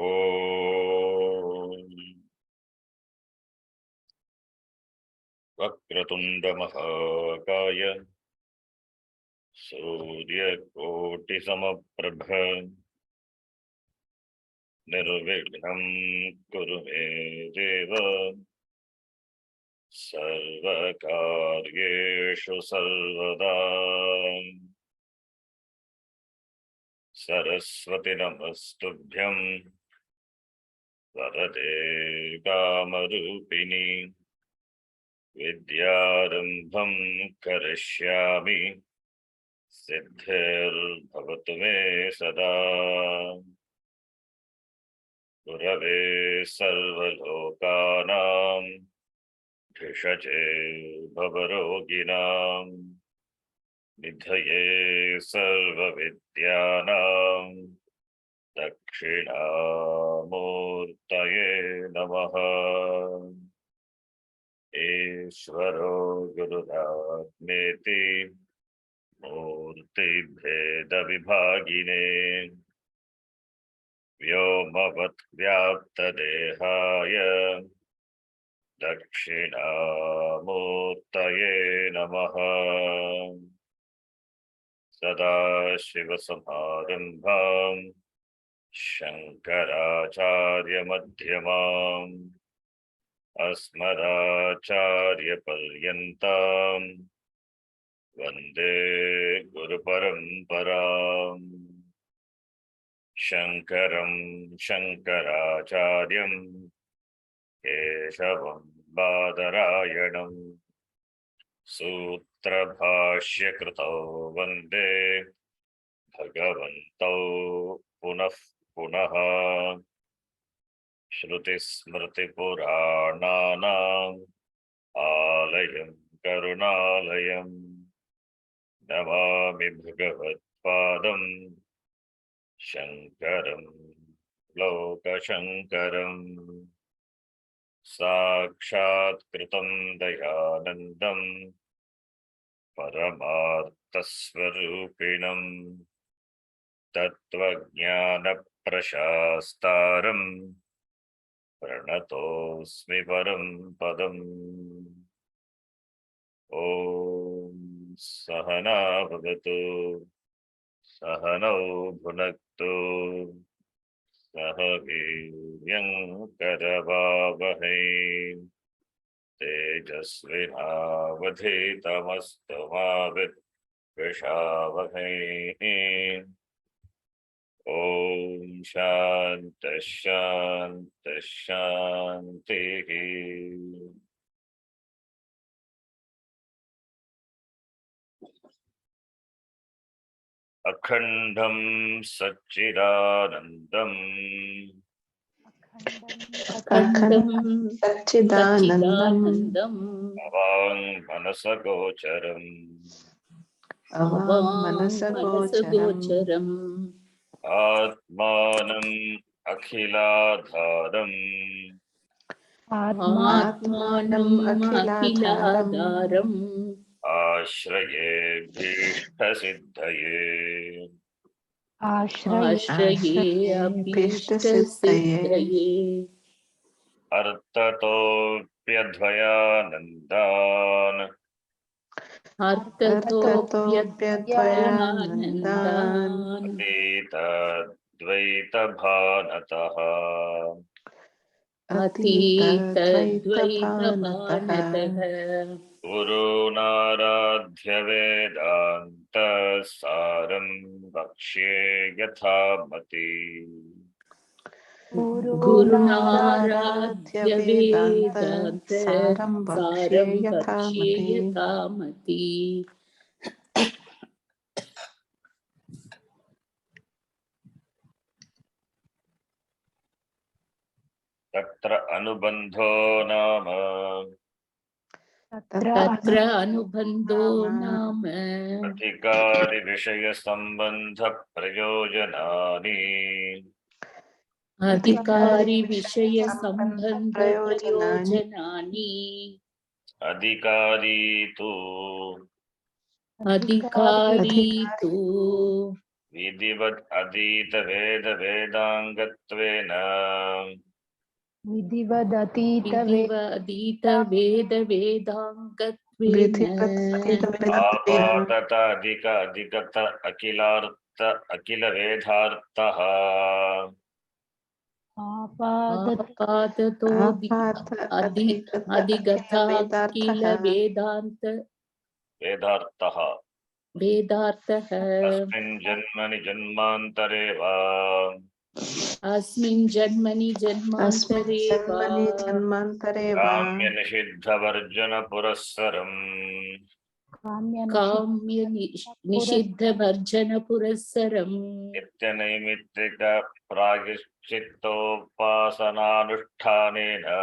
ॐ वक्रतुण्डमहाकाय सूर्यकोटिसमप्रभ निर्विघ्नं कुरु मे देव सर्वकार्येषु सर्वदा। सरस्वती नमस्तुभ्यं वरदे कामरूपिणी विद्यारम्भं करिष्यामि सिद्धिर्भवतु मे सदा। गुरवे सर्वलोकानां भिषजे भवरोगिणां निधये सर्वविद्यानां दक्षिणामूर्तये नमः। ईश्वरो गुरुरात्मेति मूर्तिभेदविभागिने व्योमवद्व्याप्तदेहाय दक्षिणामूर्तये नमः। सदाशिवसमारम्भां शङ्कराचार्यमध्यमाम् अस्मदाचार्यपर्यन्तां वन्दे गुरुपरम्पराम्। शङ्करं शङ्कराचार्यं केशवं बादरायणं सूत्रभाष्यकृतौ वन्दे भगवन्तौ पुनः पुनः। श्रुतिस्मृतिपुराणानाम् आलयं करुणालयं नमामि भगवत्पादं शङ्करं लोकशङ्करम्। साक्षात्कृतं दयानन्दं परमार्थस्वरूपिणं तत्त्वज्ञानप्रशास्तारं प्रणतोऽस्मि परं पदम्। ॐ सहना भवतु सहनौ भुनक्तु सह वीर्यं करवावहै तेजस्विनावधीतमस्तु मा विद्विषावहै। ॐ शान्तिः शान्तिः शान्तिः। अखण्डं सच्चिदानन्दम् सच्चिदानन्दम् अवाङ्मनसगोचरम् आत्मानम् अखिलाधारम् आश्रये भीष्टसिद्धये अर्थतोऽप्यद्वयानन्दान् अतीतद्वैतभानतः गुरूणाराध्य वेदान्तसारं वक्ष्ये यथामति। गुरुनाराध्य वेदान्तसारं वक्ष्ये यथामति। तत्र अनुबन्धो नाम अधिकारिविषयसम्बन्धप्रयोजनानि अधिकारी तु Vidivat Adita Veda Vedangatvena. विधिवदतीत वेद वेदांगत्वेन Apatata Adika Adikata Akilartha Akila Vedhartaha. आपादतो अधिगता किल वेदांत Vedhartaha. वेदार्थः Asmin Janmani Janmantare va. अस्मिन् जन्मनि जन्मान्तरे वा Kamya Nishiddha Varjana Purassaram. काम्य निषिद्ध भर्जन पुरस्सरम् Nitya Naimittika Pragichittopasananushtanena.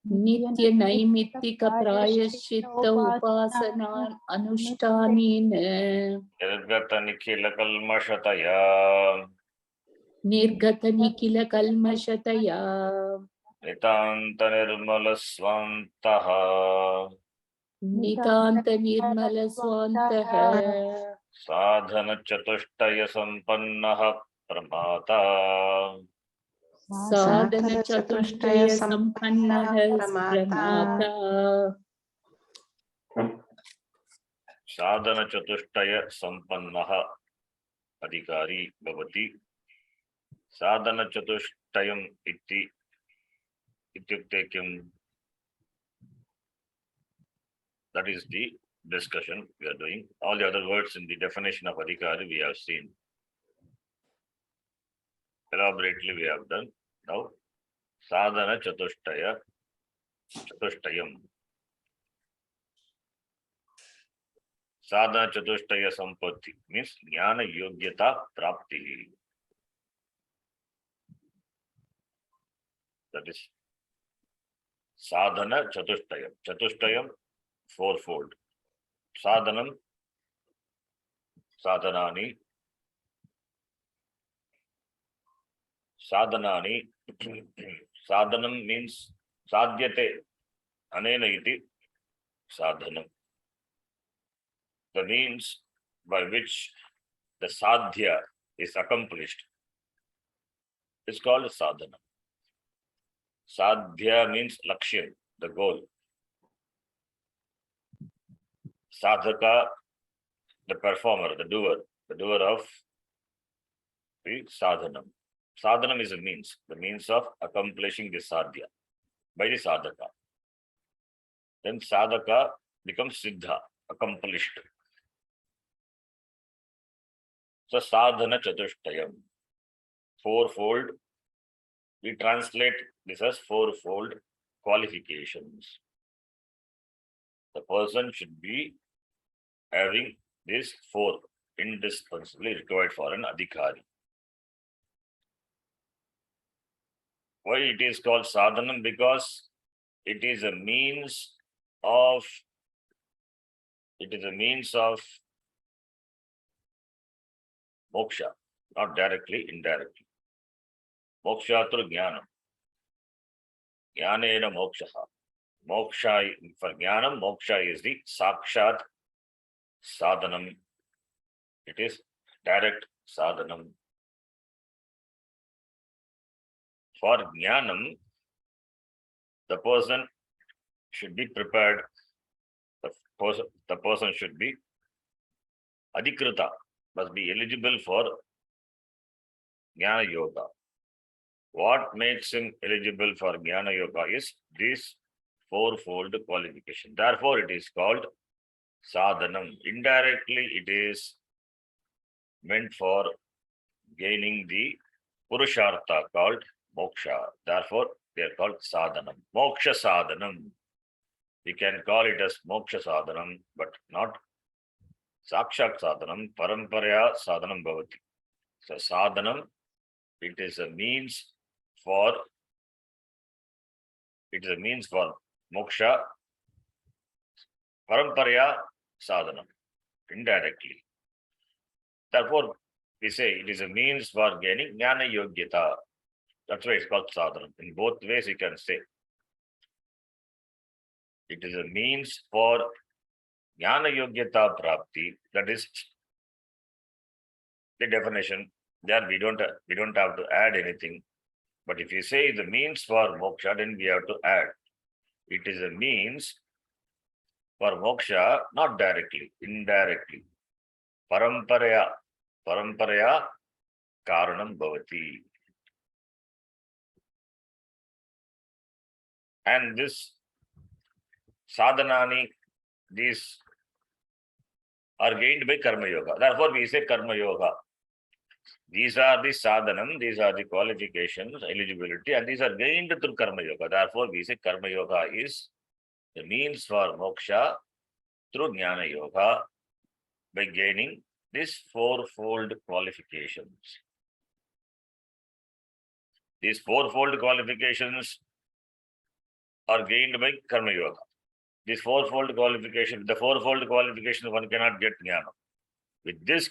नित्य नैमित्तिक प्रायश्चित्त उपासना अनुष्ठानेन Nirgata Nikhila Kalmashataya. निर्गत निखिल कल्मषतया Nitanta Nirmala Swantaha. नितान्त निर्मल स्वान्तः Sadhana Chatushtaya Sampannaha Pramata. साधन चतुष्टय संपन्नः प्रमाता Sadhana Chatushtaya Sampannaha Adhikari Bhavati. Sadhana Chatushtayam iti ityukte kim. That is the discussion we are doing. All the other words in the definition of Adhikari we have seen. Elaborately we have done. Now, Sadhana Chatushtayam. Sadhana Chatushtaya Sampatti means Jnana Yogyata Prapti. That is Sadhana Chatushtayam. Chatushtayam, fourfold. Sadhanam, Sadhanani. Sadhanani. Sadhanam means Sadhyate. Anena iti Sadhanam. The means by which the sadhya is accomplished is called sadhana. Sadhya means lakshya, the goal. Sadhaka, the performer, the doer of the sadhanam. Sadhanam is the means of accomplishing the sadhya by the sadhaka. Then sadhaka becomes siddha, accomplished. So sadhana chatushtayam, fourfold. We translate this as fourfold qualifications. The person should be having these four indispensably required for an adhikari. Why it is called sadhanam? Because it is a means of moksha, not directly, indirectly. Moksha through jnana. Jnanena moksha. Moksha, for jnanam, moksha is the sakshat sadhanam. It is direct sadhanam. For jnanam, the person should be prepared. The person should be adhikrita, must be eligible for jnana yoga. What makes him eligible for jnana yoga is this fourfold qualification. Therefore, it is called sadhanam. Indirectly, it is meant for gaining the purushartha called moksha. Therefore, they are called sadhanam. Moksha sadhanam. We can call it as moksha sadhanam, but not sakshat sadhanam. Paramparaya sadhanam bhavati. So sadhanam, it is a means for moksha. Paramparaya sadhanam, indirectly. Therefore, we say it is a means for gaining jnana yogyata. That's why it's called sadhanam. In both ways, you can say it is a means for jnana yogyata prapti. That is the definition. There we don't have to add anything. But if you say the means for moksha, then we have to add. It is a means for moksha, not directly, indirectly. Paramparaya karanam bhavati. And this sadhanani, these are gained by karma yoga. Therefore, we say karma yoga. These are the sadhanam, these are the qualifications, eligibility, and these are gained through karma yoga. Therefore, we say karma yoga is the means for moksha through jnana yoga by gaining these fourfold qualifications. These fourfold qualifications are gained by karma yoga. This fourfold qualification, the fourfold qualification, one cannot get jnana. With this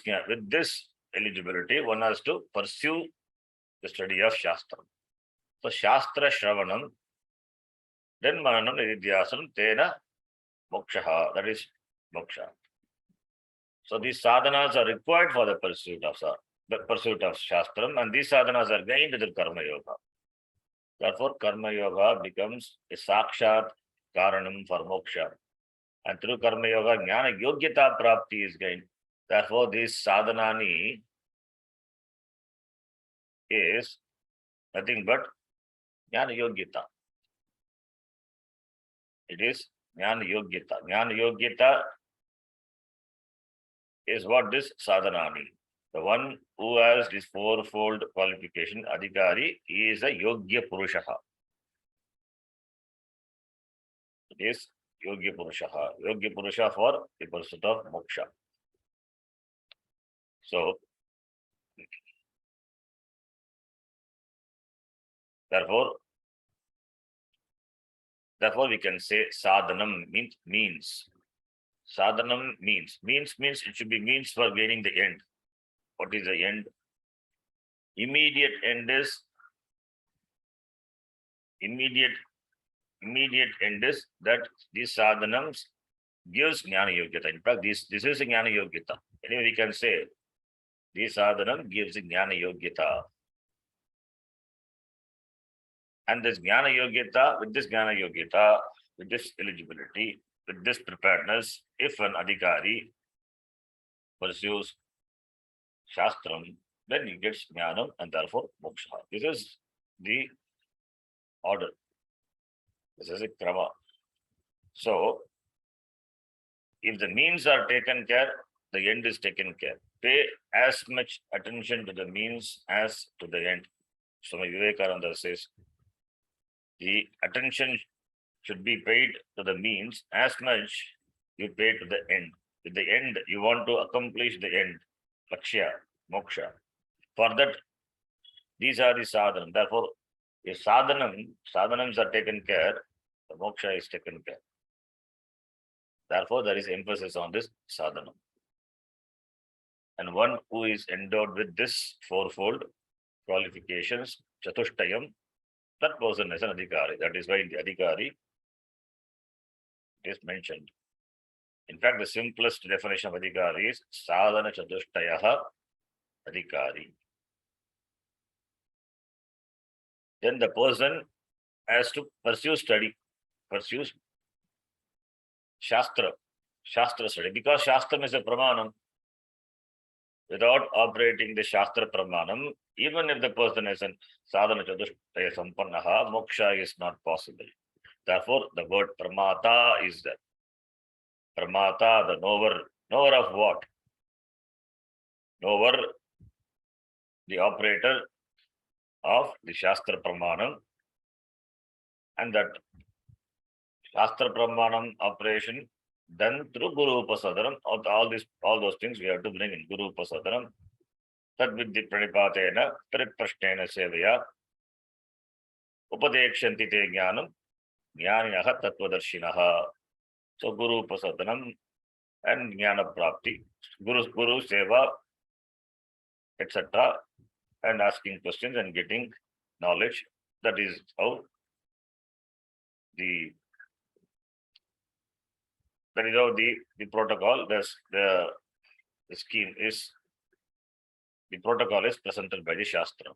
eligibility, one has to pursue the study of Shastra. So Shastra Shravanam, then Mananam Nididhyasam, Tena Moksha. That is moksha. So these sadhanas are required for the pursuit of Shastram, and these sadhanas are gained through Karma Yoga. Therefore, Karma Yoga becomes a sakshat karanam for moksha. And through Karma Yoga, Jnana Yogyata Prapti is gained. Therefore, this sadhanani is nothing but Jnana Yogyata. It is Jnana Yogyata. Jnana Yogyata is what this sadhanani. The one who has this fourfold qualification, Adhikari, is a Yogya Purushaha. It is Yogya Purushaha. Yogya Purusha for the pursuit of moksha. So, therefore we can say sadhanam means. Sadhanam means it should be means for gaining the end. What is the end? Immediate end is that these sadhanams gives jnana yogyata. In fact, this is a jnana yogyata. Anyway, we can say this sadhanam gives a jnana yogyata. And this jnana yogyata, with this eligibility, with this preparedness, if an adhikari pursues Shastram, then he gets jnanam and therefore moksha. This is the order. This is a krama. So, if the means are taken care, the end is taken care. Pay as much attention to the means as to the end. Swami Vivekananda says, the attention should be paid to the means as much you pay to the end. With the end, you want to accomplish the end, lakshya, moksha. For that, these are the sadhanam. Therefore, if sadhanams are taken care, the moksha is taken care. Therefore, there is emphasis on this sadhanam. And one who is endowed with this fourfold qualifications, chatushtayam, that person is an adhikari. That is why in the adhikari it is mentioned. In fact, the simplest definition of adhikari is sadhana chatushtaya adhikari. Then the person has to pursues Shastra study, because Shastram is a pramanam. Without operating the Shastra pramanam, even if the person is a sadhana chatushtaya sampannaha, moksha is not possible. Therefore, the word pramata is there. Pramata, the knower of what? Knower, the operator of the Shastra pramanam, and that Shastra pramanam operation done through Guru Upasadhanam. All those things we have to bring in Guru Upasadhanam. Tad vidhi pranipatena pariprashnena sevaya upadekshanti te jnanam jnaninaha tattvadarshinaha. So Guru Upasadhanam and jnana prapti, Guru seva, etc., and asking questions and getting knowledge. That is how the protocol, the scheme is The protocol is presented by the Shastra.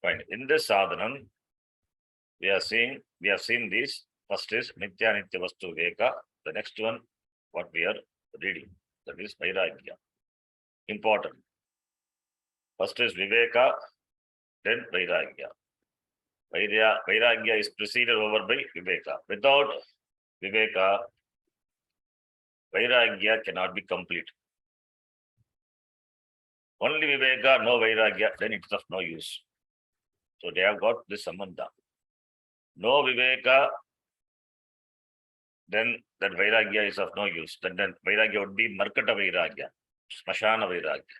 Fine. In this sadhanam, we have seen these. First is Nitya Nitya Vastu Viveka. The next one, what we are reading, that is Vairagya. Important. First is Viveka, then Vairagya. Vairagya is preceded over by Viveka. Without Viveka, Vairagya cannot be complete. Only Viveka, no Vairagya, then it is of no use. So they have got this sambandha. No Viveka, then that Vairagya is of no use. Then Vairagya would be Markata Vairagya, Smashana Vairagya.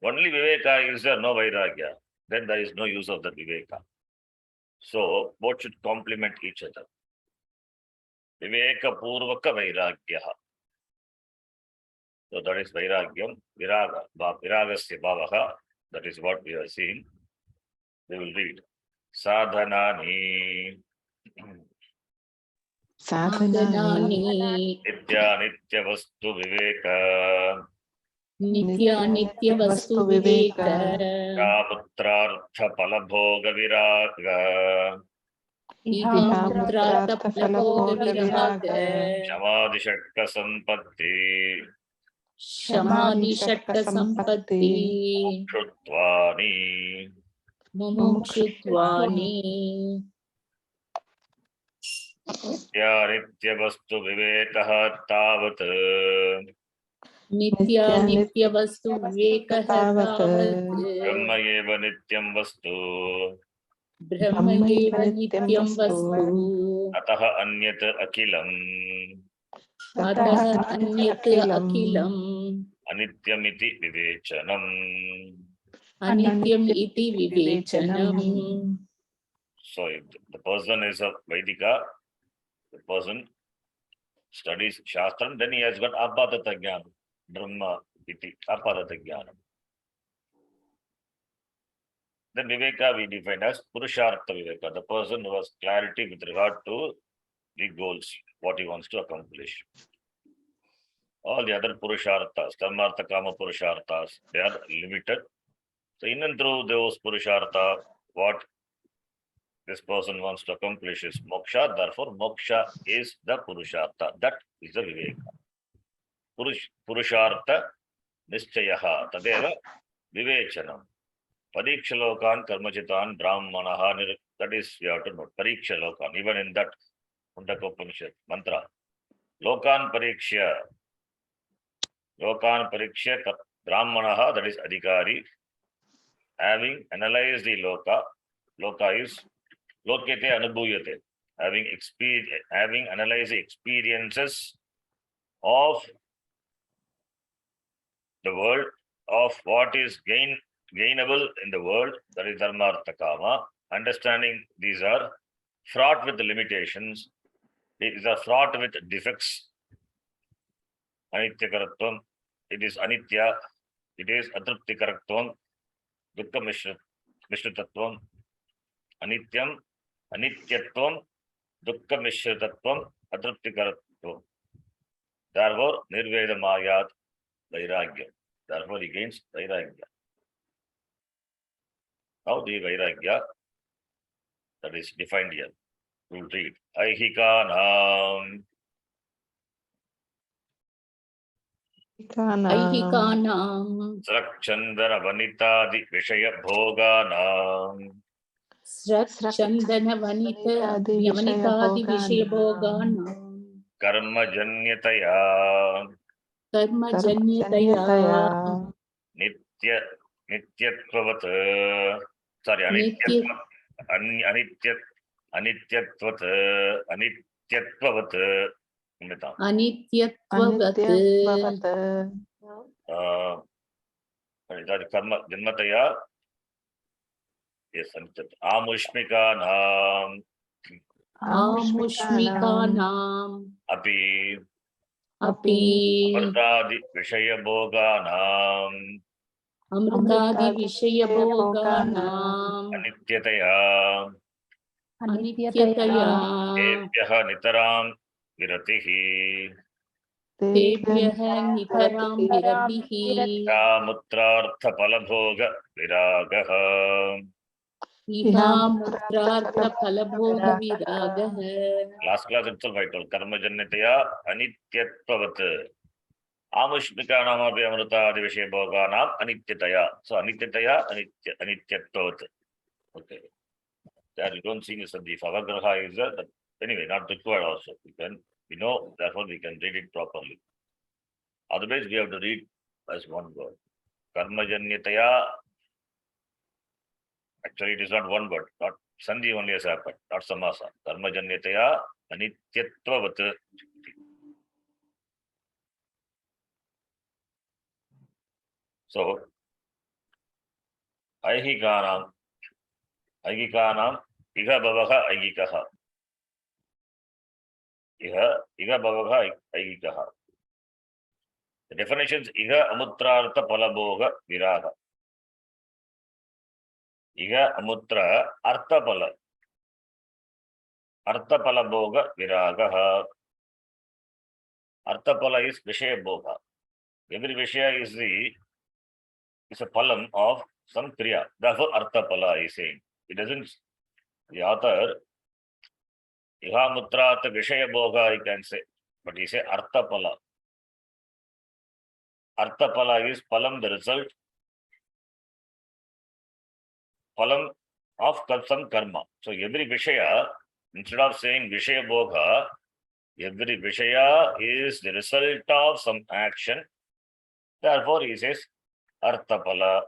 Only Viveka is there, no Vairagya, then there is no use of the Viveka. So both should complement each other. Viveka Purvaka Vairagya. So that is Vairagyam, Viraga, Viragasya Bhavaha. That is what we are seeing. We will read. Sadhanani. Sadhanani. Nitya Nitya Vastu Viveka. Nitya Nitya Vastu Viveka. Putrartha Palabhoga Viraga. Ihamutrata Palabhoga Viraga. Shamadhi Shatka Sampatti. Shamadhi Shatka Sampatti. Mukshuttvani. Mumkshutvani. Nitya Nitya Vastu Vivekaha Tavat. Nitya Nitya Vastu Vivekaha Tavat. Brahma Eva Nityam Vastu. Brahma Eva Nityam Vastu. Ataha Anyat Akilam. Ataha Anyat Akilam. Anityamiti Vivechanam. Anityam iti Vivechanam. So if the person is a Vaidika, the person studies Shastram, then he has got Apadata Jnana, Brahma iti Apadata Jnana. Then Viveka we define as Purushartha Viveka, the person who has clarity with regard to the goals, what he wants to accomplish. All the other Purusharthas, Karmartha Kama Purusharthas, they are limited. So in and through those Purushartha, what this person wants to accomplish is moksha. Therefore, moksha is the Purushartha. That is the Viveka. Purushartha Nishchayaha Tadeva Vivechanam. Parikshalokan Karmachitan Brahmanaha. That is, we have to note. Parikshalokan. Even in that Mundakopanishad mantra. Lokan Parikshya. Lokan Parikshya Brahmanaha. That is Adhikari. Having analyzed the Loka is Lokete Anubhuyate, having analyzed the experiences of the world, of what is gainable in the world, that is Dharmartha Kama. Understanding these are fraught with limitations, these are fraught with defects. Anityakaratvam, it is Anitya, it is Atruptikaratvam, Dukkha Mishritatvam, Anityam, Anityatvam, Dukkha Mishritatvam, Atruptikaratvam. Therefore, Nirveda Mayat Vairagya. Therefore, he gains Vairagya. Now, the Vairagya that is defined here. We will read. Aihikanam. Aihikanam. Srakchandana Vanitadi Vishaya Bhoganam. Srakchandana Vanitadi Vishaya Bhoganam. Karma Janyataya. Karma Janyataya. Nityatvavat. Sorry, Anityatvavat. Anityatvavat. Karma Janmataya. Yes, Amushmikanam. Amushmikanam. Api. Api. Vishaya Bhoganam. Amrutadi Vishaya Bhoganam. Anityataya. Anityataya. Ebhyaha Nitaram Viratihi. तेभ्यः नितरां विरतिः कामुत्रार्थफलभोग विरागः इहामुत्रार्थफलभोगविरागः Last class itself I told कर्मजन्यतया अनित्यत्ववत् आमुष्मिकानामपि अमृतादिविषयभोगानाम् अनित्यतया. So अनित्यतया अनित्यत्ववत्. Okay. That you don't see this the Favagraha is anyway not required also. We know, therefore we can read it properly. Otherwise we have to read as one word. Karmajanyataya. Actually, it is not one word, not Sandhi only has happened, not Samasa. Karmajanyataya Anityatvavat. So, Aihikanam, Iha Bhavaha Aigikaha. Iha Bhavaha Aigikaha. The definitions Iha Amutrartha Palabhoga Viraga. Iha Amutra Artha Palabhoga Viragaha. Arthapala is Vishaya Bhoga. Every Vishaya is a palam of some kriya. Therefore, Arthapala is saying. It doesn't, the author, Ihamutrata Vishaya Bhoga, he can say, but he say Arthapala. Arthapala is palam, the result, palam of some karma. So every Vishaya, instead of saying Vishaya Bhoga, every Vishaya is the result of some action. Therefore, he says Arthapala.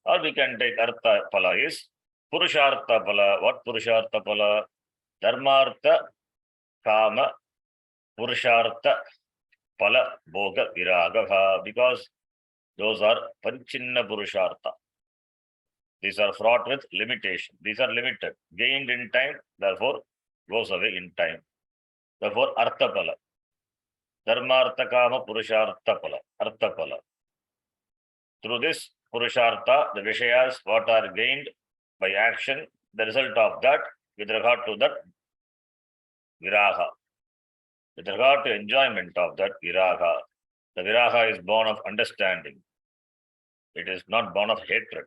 Or we can take Arthapala is Purusharthapala. What Purusharthapala? Dharmartha, Kama, Purushartha, Pala, Bhoga, Viragaha. Because those are Panchinna Purushartha. These are fraught with limitation. These are limited. Gained in time, therefore goes away in time. Therefore, Arthapala. Dharmartha, Kama, Purushartha, Pala. Arthapala. Through this Purushartha, the Vishayas, what are gained by action, the result of that, with regard to that Viraha. With regard to enjoyment of that Viraha, the Viraha is born of understanding. It is not born of hatred.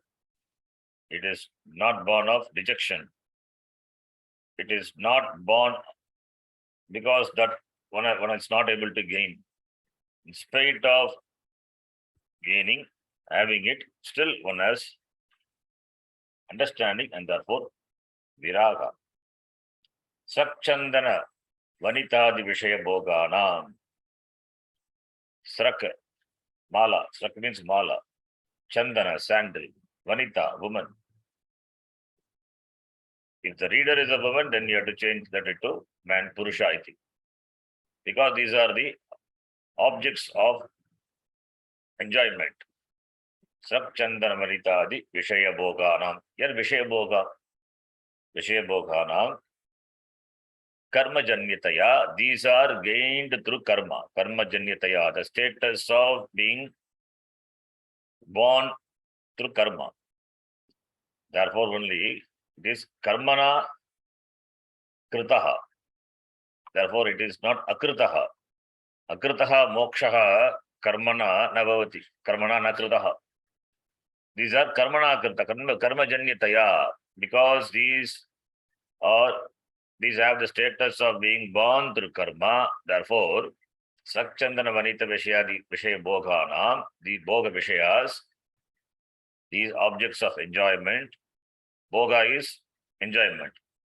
It is not born of rejection. It is not born because that one is not able to gain. In spite of gaining, having it, still one has understanding and therefore Viraga. Sakchandana Vanitadi Vishaya Bhoganam. Srak, Mala. Srak means Mala. Chandana, sandal. Vanita, woman. If the reader is a woman, then you have to change that into man, Purusha, I think. Because these are the objects of enjoyment. Srak Chandana Vanitadi Vishaya Bhoganam. Here Vishaya Bhoga. Vishaya Bhoganam. Karma Janyataya. These are gained through karma. Karma Janyataya. The status of being born through karma. Therefore, only it is karmana kritaha. Therefore, it is not akritaha. Akritaha mokshaha karmana navavati. Karmana na kritaha. These are karmana krita, karma janyataya. Because these have the status of being born through karma. Therefore, Sakchandana Vanita Vishaya Bhoganam, the Bhoga Vishayas, these objects of enjoyment. Bhoga is enjoyment.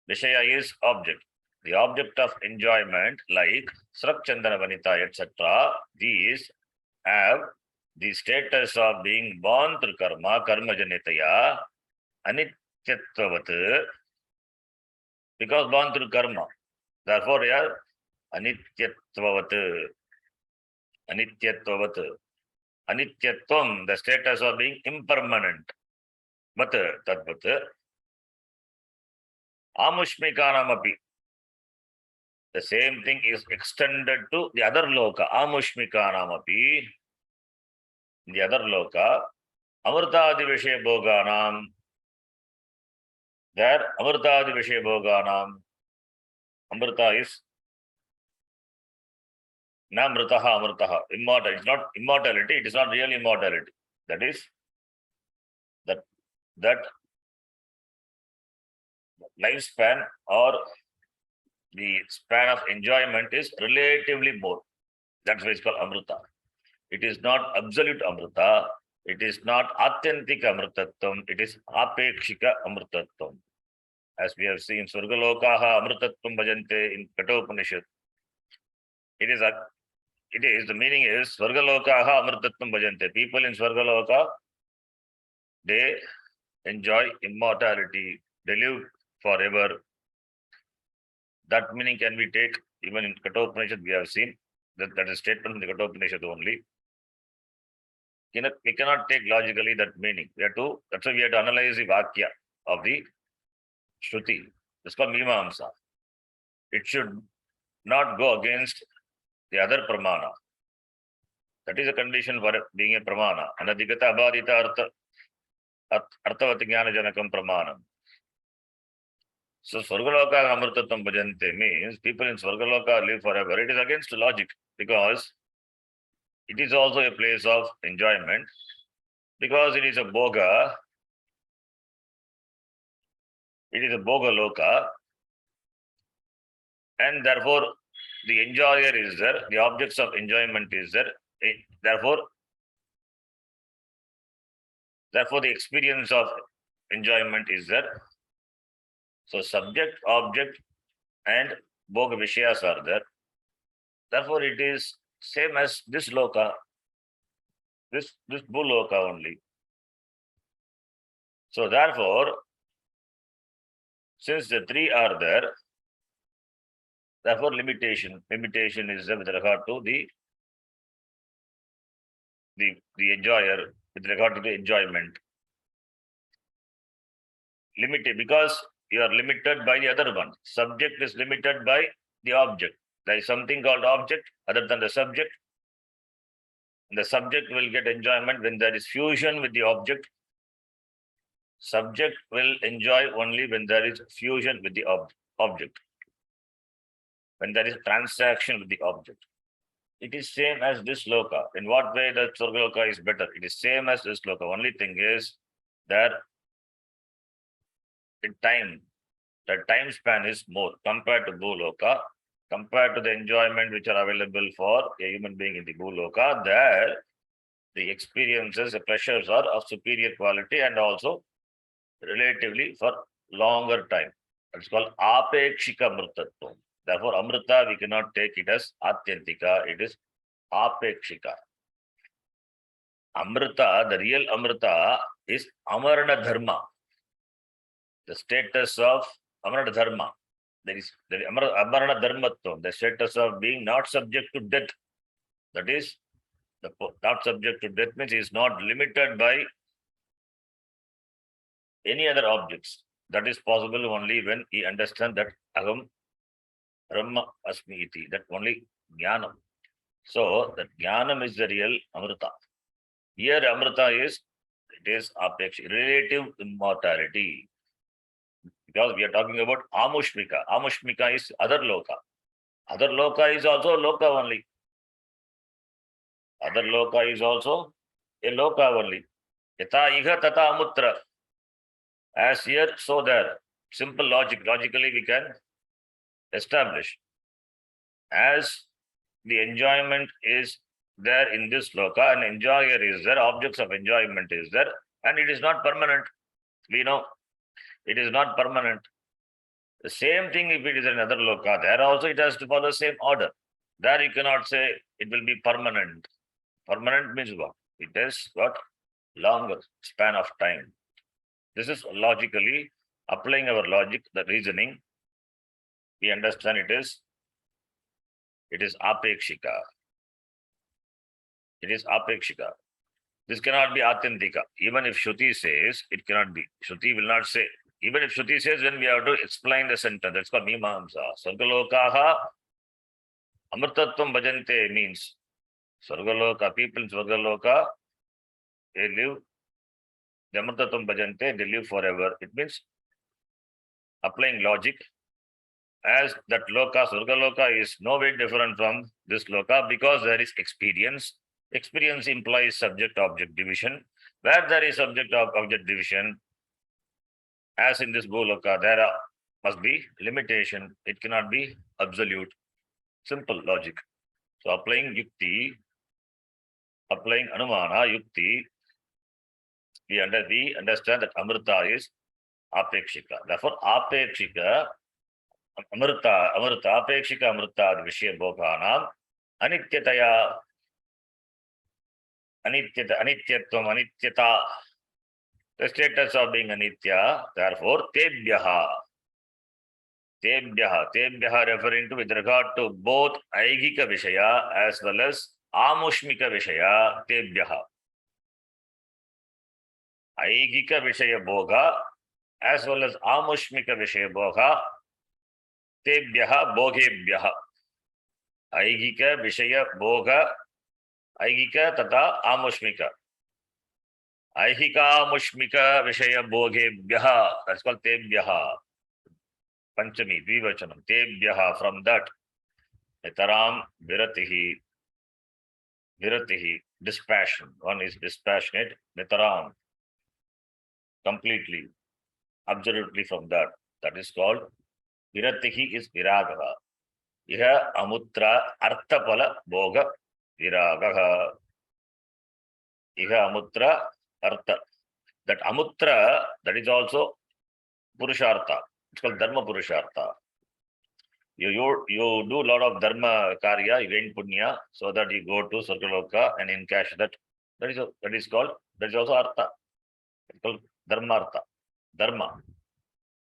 Vishaya is object. The object of enjoyment, like Srak-Chandana Vanita, etc., these have the status of being born through karma, karma janitaya, anityatvavat, because born through karma. Therefore, they are anityatvavat. Anityatvavat. Anityatvam, the status of being impermanent. But tadvat. Amushmikanamapi. The same thing is extended to the other loka. Amushmikanamapi. The other loka. Amrtadi Vishaya Bhoganam. There, Amrtadi Vishaya Bhoganam. Amrta is Na mritaha amritaha. Immortal. It's not immortality. It is not real immortality. That is that lifespan or the span of enjoyment is relatively more. That's why it's called amrita. It is not absolute amrita. It is not authentic amritattvam. It is apekshika amritattvam. As we have seen, Swargalokaha amritattvam bhajante in Kathopanishad. It is the meaning is Swargalokaha amritattvam bhajante. People in Swargaloka, they enjoy immortality. They live forever. That meaning can we take even in Kathopanishad. We have seen that is statement in the Kathopanishad only. We cannot take logically that meaning. That's why we have to analyze the Vakya of the Shruti. It's called Mimamsa. It should not go against the other Pramana. That is a condition for being a Pramana. Anadhikata abhadita arthavati jnana janakam Pramanam. So Swargaloka amritatam bhajante means people in Swargaloka live forever. It is against logic because it is also a place of enjoyment, because it is a boga. It is a boga loka, and therefore the enjoyer is there, the objects of enjoyment is there. Therefore the experience of enjoyment is there. So subject, object, and boga vishayas are there. Therefore, it is same as this loka, this bhuloka only. So therefore, since the three are there, therefore limitation is there with regard to the enjoyer, with regard to the enjoyment. Limited because you are limited by the other one. Subject is limited by the object. There is something called object other than the subject. The subject will get enjoyment when there is fusion with the object. Subject will enjoy only when there is fusion with the object. When there is transaction with the object. It is same as this loka. In what way the Swargaloka is better? It is same as this loka. Only thing is that the time span is more compared to Bhuloka, compared to the enjoyment which are available for a human being in the Bhuloka. There, the experiences, the pleasures are of superior quality and also relatively for longer time. It's called apekshika amritattvam. Therefore, amrita we cannot take it as atyantika. It is apekshika. Amrita, the real amrita is amarana dharma. The status of amarana dharma. There is the amarana dharmatvam, the status of being not subject to death. That is, not subject to death means he is not limited by any other objects. That is possible only when he understands that aham brahma asmi iti, that only jnanam. So that jnanam is the real amrita. Here amrita is relative immortality. Because we are talking about amushmika. Amushmika is other loka. Other loka is also loka only. Other loka is also a loka only. Yata iha tata amutra. As here, so there. Simple logic. Logically we can establish. As the enjoyment is there in this loka, and enjoyer is there, objects of enjoyment is there, and it is not permanent. We know it is not permanent. The same thing if it is another loka, there also it has to follow the same order. There you cannot say it will be permanent. Permanent means what? It has got longer span of time. This is logically applying our logic, the reasoning. We understand it is apekshika. It is apekshika. This cannot be atyantika. Even if Shruti says, it cannot be. Shruti will not say. Even if Shruti says, then we have to explain the sentence. That's called Mimamsa. Swargalokaha amritattvam bhajante means Swargaloka, people in Swargaloka, they live, the amritattvam bhajante, they live forever. It means applying logic. as that loka, Surga loka is no way different from this loka because there is experience. Experience implies subject-object division. Where there is subject-object division, as in this Goloka, there must be limitation. It cannot be absolute. Simple logic. So applying yukti, applying anumana, yukti, we understand that amrita is apekshika. Therefore, apekshika, amrita, apekshika amrita, vishya bhoganam, anityataya, anityatvam, anityata, the status of being anitya, therefore, tebhyaha referring to with regard to both aigika vishaya as well as amushmika vishaya, tebhyaha. Aigika vishaya bhoga as well as amushmika vishaya bhoga, tebhyaha bhogebhyaha. Aigika vishaya bhoga, aigika tata amushmika. Aihika mushmika vishaya bhogebhyaha, that's called tebhyaha. Panchami, Dvivachanam, tebhyaha, from that. Nitaram viratihi, dispassion. One is dispassionate, nitaram, completely, absolutely from that. That is called viratihi is viragaha. Iha amutra arthapala bhoga viragaha. Iha amutra artha. That amutra, that is also purushartha. It's called dharma purushartha. You do a lot of dharma karya, you gain punya, so that you go to Sargaloka and encash that. That is also artha. It's called dharma artha. Dharma.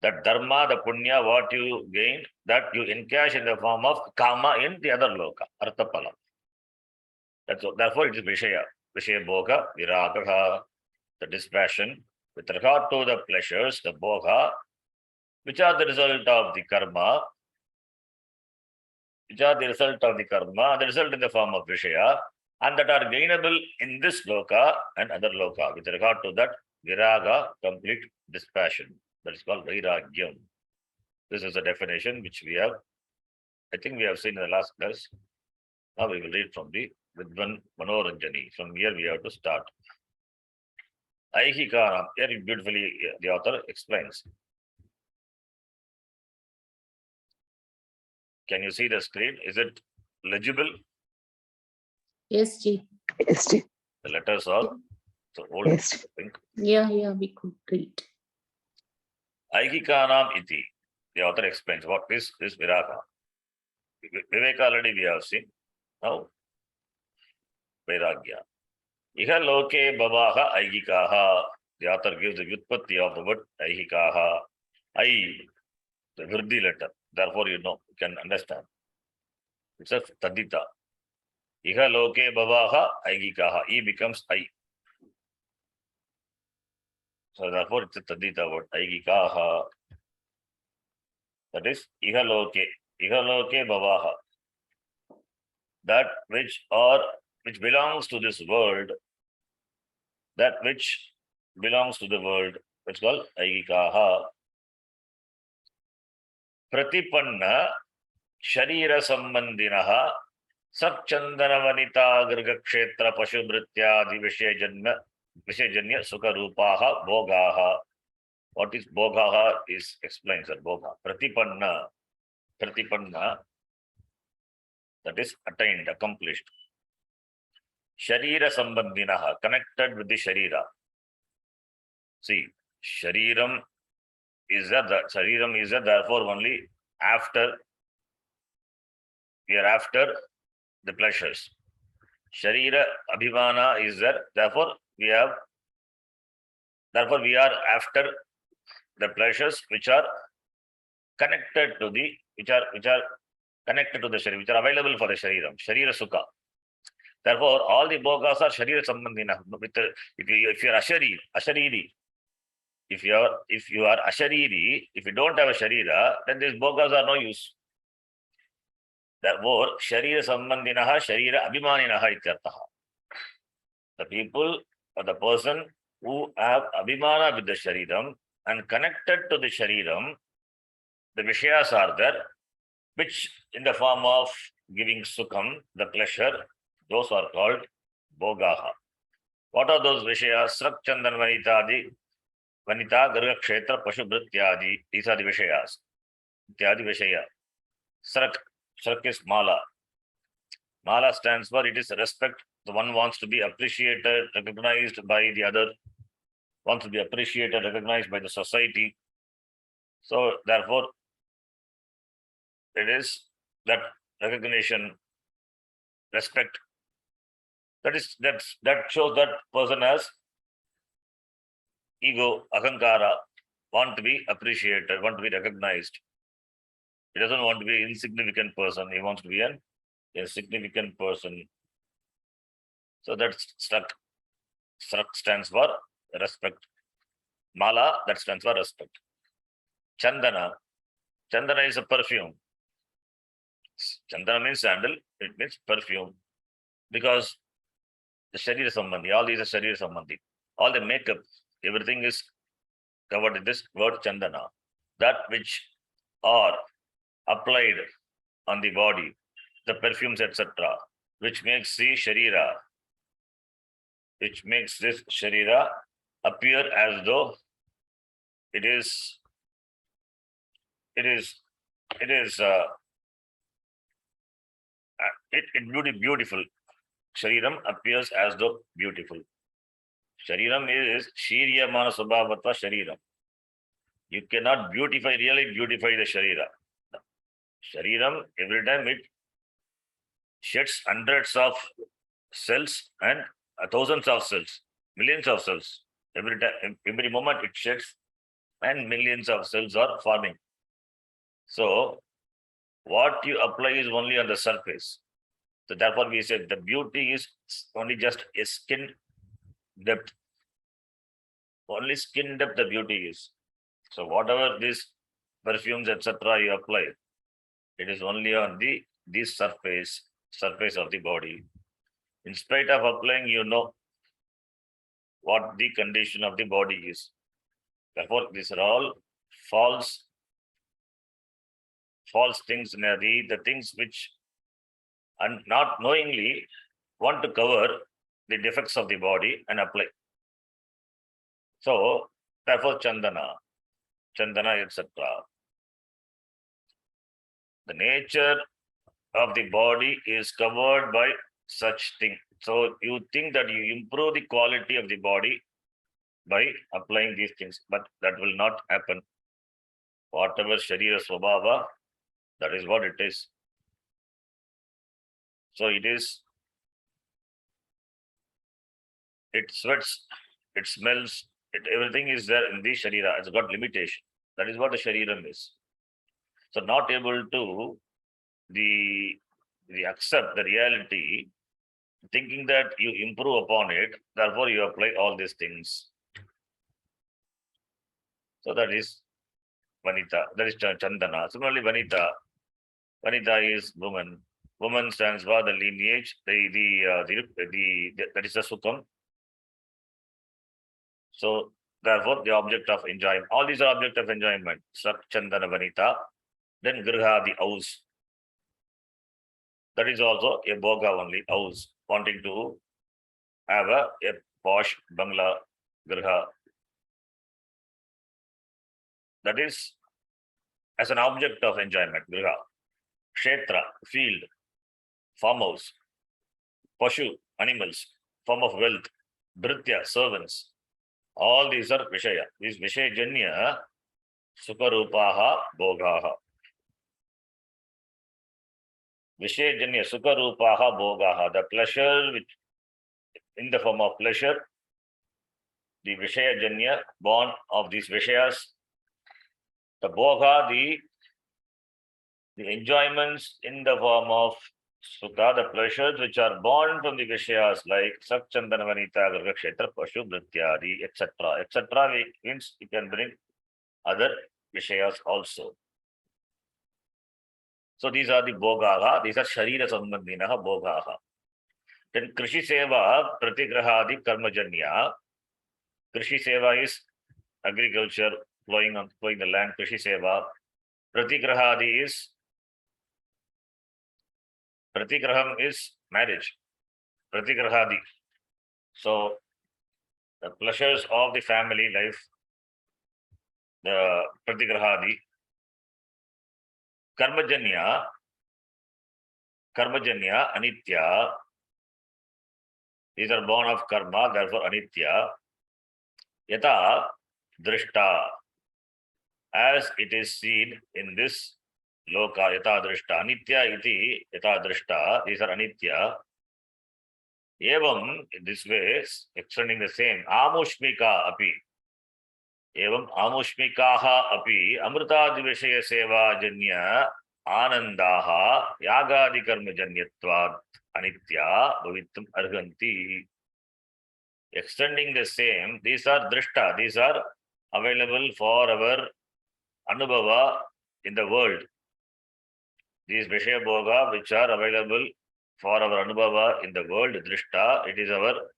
That dharma, the punya, what you gain, that you encash in the form of kama in the other loka, arthapala. Therefore, it is vishaya. Vishaya bhoga, viragaha, the dispassion. With regard to the pleasures, the bhoga, which are the result of the karma, the result in the form of Vishaya, and that are gainable in this loka and other loka. With regard to that, viraga, complete dispassion. That is called vairagyam. This is a definition which we have, I think we have seen in the last class. Now we will read from the Vidvan Manoranjani. From here we have to start. Aihikanam, here beautifully the author explains. Can you see the screen? Is it legible? Yes, Ji. Yes, Ji. The letters are so old. Yes. I think. Yeah, we could read. Aihikanam iti. The author explains what is viraga. Viveka already we have seen. Now, vairagya. Iha loke bhavaha aihikaha. The author gives the vyutpatti of the word aihikaha. The vriddhi letter. Therefore, you can understand. It's a tadita. Iha loke bhavaha aihikaha. E becomes I. So therefore, it's a tadita word. Aihikaha. That is iha loke bhavaha. That which belongs to this world, it's called aihikaha. Pratipanna sharira sambandinaha sakchandana vanita girgakshetra pashubhrityadi vishayajanya sukha rupaha bhogaha. What is bhogaha is explains that bhoga. Pratipanna, that is attained, accomplished. Sharira sambandinaha, connected with the sharira. See, shariram is therefore only after, we are after the pleasures. Sharira abhimana is there, therefore we are after the pleasures which are connected to the, which are connected to the sharira, which are available for the shariram, sharira sukha. Therefore, all the bhogas are sharira sambandina. If you are ashariri, if you are ashariri, if you don't have a sharira, then these bhogas are no use. Therefore, sharira sambandinaha, sharira abhimaninaha ityartaha. The people or the person who have abhimana with the shariram and connected to the shariram, the vishayas are there, which in the form of giving sukham, the pleasure, those are called bhogaha. What are those vishayas? Srak chandan vanitadi, vanita garga kshetra pashu bhrityadi. These are the vishayas. Ityadi vishaya. Srak, srak is mala. Mala stands for it is respect. The one wants to be appreciated, recognized by the other, wants to be appreciated, recognized by the society. So therefore, it is that recognition, respect. That shows that person has ego, ahankara, want to be appreciated, want to be recognized. He doesn't want to be an insignificant person. He wants to be a significant person. So that's Srak. Srak stands for respect. Mala, that stands for respect. Chandana. Chandana is a perfume. Chandana means sandal, it means perfume. Because the Sharira Sambandhi, all these are Sharira Sambandhi. All the makeup, everything is covered in this word Chandana. That which are applied on the body, the perfumes, etc., which makes the Sharira, which makes this Sharira appear as though it is beautiful. Shariram appears as though beautiful. Shariram is Shiryamana Swabhavatva Shariram. You cannot really beautify the Sharira. Shariram, every time it sheds hundreds of cells and thousands of cells, millions of cells. Every moment it sheds and millions of cells are forming. So what you apply is only on the surface. So therefore we said the beauty is only just a skin depth. Only skin depth the beauty is. So whatever these perfumes, etc., you apply, it is only on this surface of the body. In spite of applying, you know what the condition of the body is. Therefore, these are all false things, the things which and not knowingly want to cover the defects of the body and apply. So therefore Chandana, etc. The nature of the body is covered by such thing. So you think that you improve the quality of the body by applying these things, but that will not happen. Whatever Sharira Swabhava, that is what it is. So it sweats, it smells, everything is there in the Sharira. It's got limitation. That is what the Shariram is. So not able to the accept the reality, thinking that you improve upon it, therefore you apply all these things. So that is Vanita, that is Chandana. Similarly, Vanita is woman. Woman stands for the lineage, that is the Sukham. So therefore the object of enjoyment. All these are object of enjoyment. Srak, Chandana, Vanita. Then Griha, the house. That is also a bhoga only, house, wanting to have a posh bangla, Griha. That is as an object of enjoyment, Griha. Kshetra, field, farmhouse, pashu, animals, form of wealth, bhritya, servants. All these are Vishaya. These Vishayajanya, Sukarupaha, Bhogaha. Vishayajanya, Sukarupaha, Bhogaha. The pleasure which in the form of pleasure, the Vishayajanya, born of these Vishayas, the Bhoga, the enjoyments in the form of Sukha, the pleasures which are born from the Vishayas like Sak, Chandana, Vanita, Garga, Kshetra, Pashu, Bhrityadi, etc. etc. means you can bring other Vishayas also. So these are the Bhogaha, these are Sharira Sambandhinaha Bhogaha. Then Krishi Seva, Pratigrahadi, Karmajanya. Krishi Seva is agriculture, plowing the land, Krishi Seva. Pratigrahadi is Pratigraham is marriage. Pratigrahadi. So the pleasures of the family life, the Pratigrahadi. Karmajanya, Anitya. These are born of karma, therefore Anitya. Yata Drishta. As it is seen in this loka, Yata Drishta. Anitya iti Yata Drishta. These are Anitya. Evam, in this way, extending the same. Amushmika api. Evam amushmikaha api. Amrutadi vishaya seva janya anandaha yagadi karma janyatvad anitya bhavitum arhanti. Extending the same, these are drishta, these are available for our anubhava in the world. These vishaya bhoga which are available for our anubhava in the world, drishta, it is our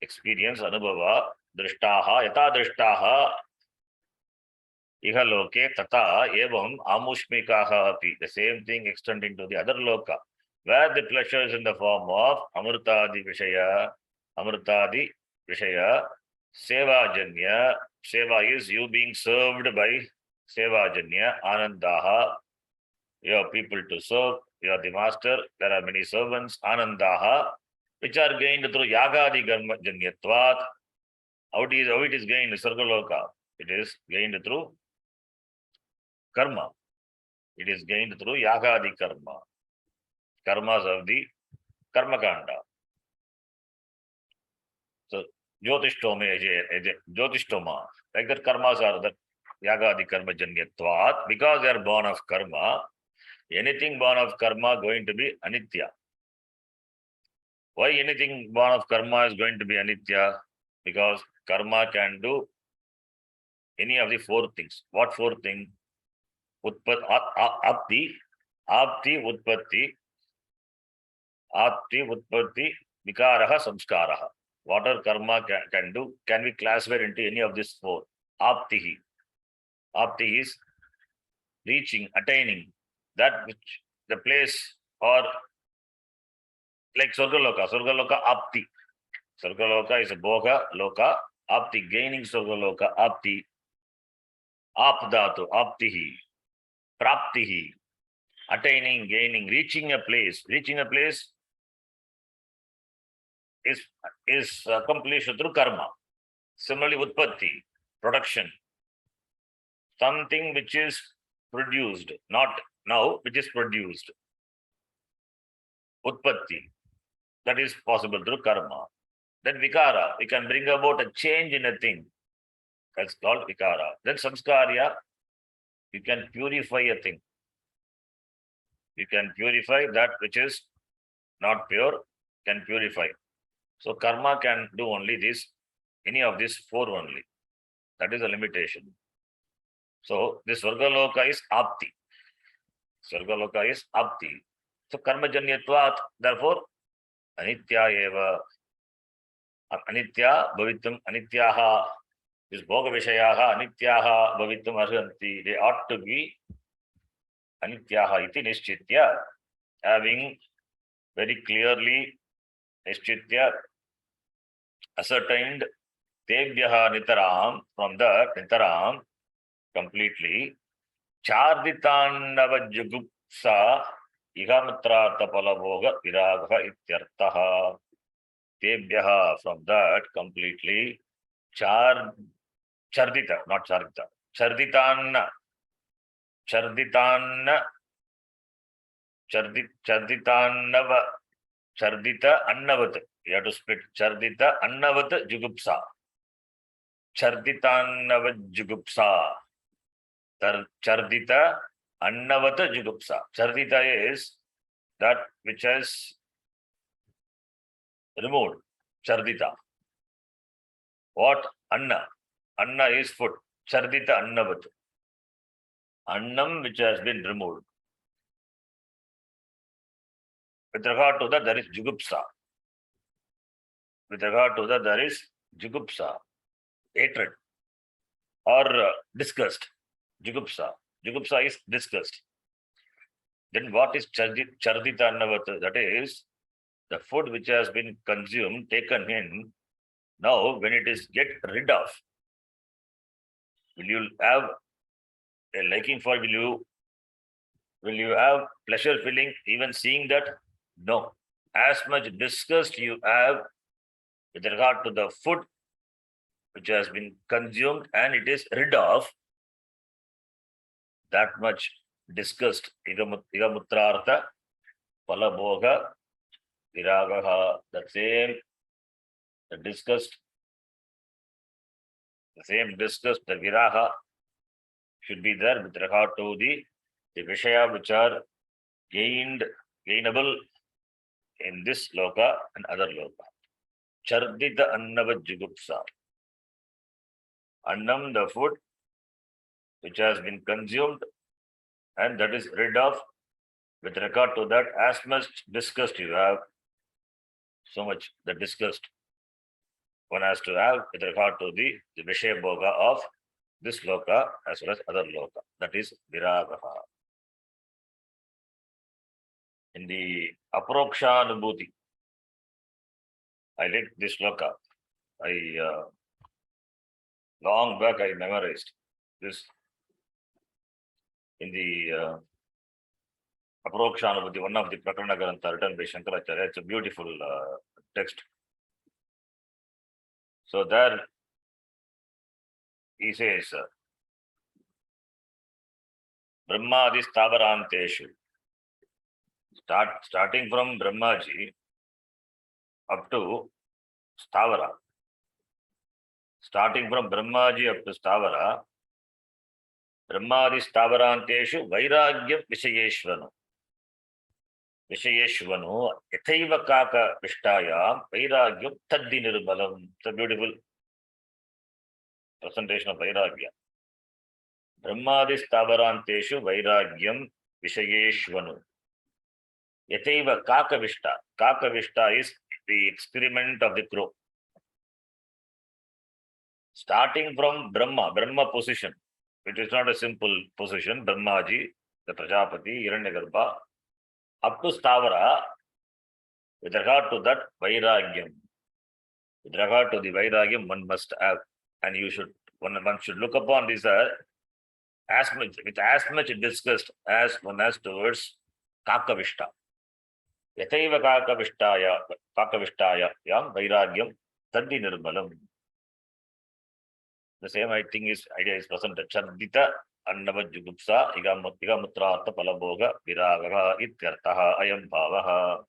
experience, anubhava, drishtaha, yata drishtaha, iha loke tata evam amushmikaha api. The same thing extending to the other loka, where the pleasure is in the form of amrutadi vishaya, seva janya. Seva is you being served by seva janya, anandaha, you have people to serve, you are the master, there are many servants, anandaha, which are gained through yagadi karma janyatvat. How it is gained? Sargaloka. It is gained through karma. It is gained through yagadi karma. Karmas of the karma kanda. So Jyotishtoma, Jyotishtoma, like that karmas are the yagadi karma janyatvat. Because they are born of karma, anything born of karma going to be anitya. Why anything born of karma is going to be anitya? Because karma can do any of the four things. What four things? Apti, utpatti, vikaraha, samskaraha. Whatever karma can do can be classified into any of these four. Aptihi. Apti is reaching, attaining that which the place, or like Sargaloka. Sargaloka apti. Sargaloka is a bhoga loka. Apti, gaining Sargaloka. Apti. Apdatu. Aptihi. Praptihi. Attaining, gaining, reaching a place. Reaching a place is accomplished through karma. Similarly, utpatti, production. Something which is produced, not now, which is produced. Utpatti, that is possible through karma. Then vikara, we can bring about a change in a thing. That's called vikara. Then samskarya, you can purify a thing. You can purify that which is not pure, can purify. So karma can do only this, any of these four only. That is a limitation. So this Svargaloka is apti. Svargaloka is apti. So karma janyatvat, therefore, anitya eva. Anitya bhavitum anityaha. This bhoga vishayaha anityaha bhavitum arhanti. They ought to be anityaha iti nishchitya. Having very clearly nishchitya ascertained tebhyaha nitaram, from that nitaram completely, charditannava jugupsa ihamatra palabhoga viragha ityartaha. Tebhyaha, from that completely, chardita, not chardita, chardita annavat. You have to split. Chardita annavat jugupsa. Charditannava jugupsa. Chardita annavat jugupsa. Chardita is that which has removed. Chardita. What? Anna. Anna is food. Chardita annavat. Annam which has been removed. With regard to that, there is jugupsa. With regard to that, there is jugupsa, hatred, or disgust. Jugupsa. Jugupsa is disgust. Then what is chardita annavat? That is the food which has been consumed, taken in. Now, when it is get rid of, will you have a liking for? Will you have pleasure feeling even seeing that? No. As much disgust you have with regard to the food which has been consumed and it is rid of, that much disgust. Igamutrartha palabhoga viragaha. The disgust, the viraha should be there with regard to the Vishaya which are gainable in this loka and other loka. Chardita annava jugupsa. Annam, the food which has been consumed and that is rid of, with regard to that, as much disgust you have, so much the disgust one has to have with regard to the Vishaya Bhoga of this loka as well as other loka. That is viragaha. In the aproksha anubhuti, I read this loka. Long back I memorized this in the aproksha anubhuti, one of the Prakarana Grantha written by Shankaracharya. It's a beautiful text. So there he says, Brahmadi Stavaranteshu. Starting from Brahmaji up to Stavara. Starting from Brahmaji up to Stavara, Brahmadi Stavaranteshu Vairagyam Vishayeshvanu. Vishayeshvanu Yathaiva Kaka Vishtayam Vairagyam Taddi Nirbalam. It's a beautiful presentation of Vairagya. Brahmadi Stavaranteshu Vairagyam Vishayeshvanu. Yathaiva Kakavishta. Kakavishta is the experiment of the crow. Starting from Brahma position, which is not a simple position, Brahmaji, the Prajapati, Hiranyagarbha, up to Stavara, with regard to that Vairagyam. With regard to the Vairagyam, one must have, and one should look upon this with as much disgust as one has towards Kakavishta. Yathaiva Kakavishtaya Yam Vairagyam Taddi Nirmalam. The same idea is presented. Chardita annava jugupsa igamutrartha palabhoga viragaha ityartaha ayam bhavaha.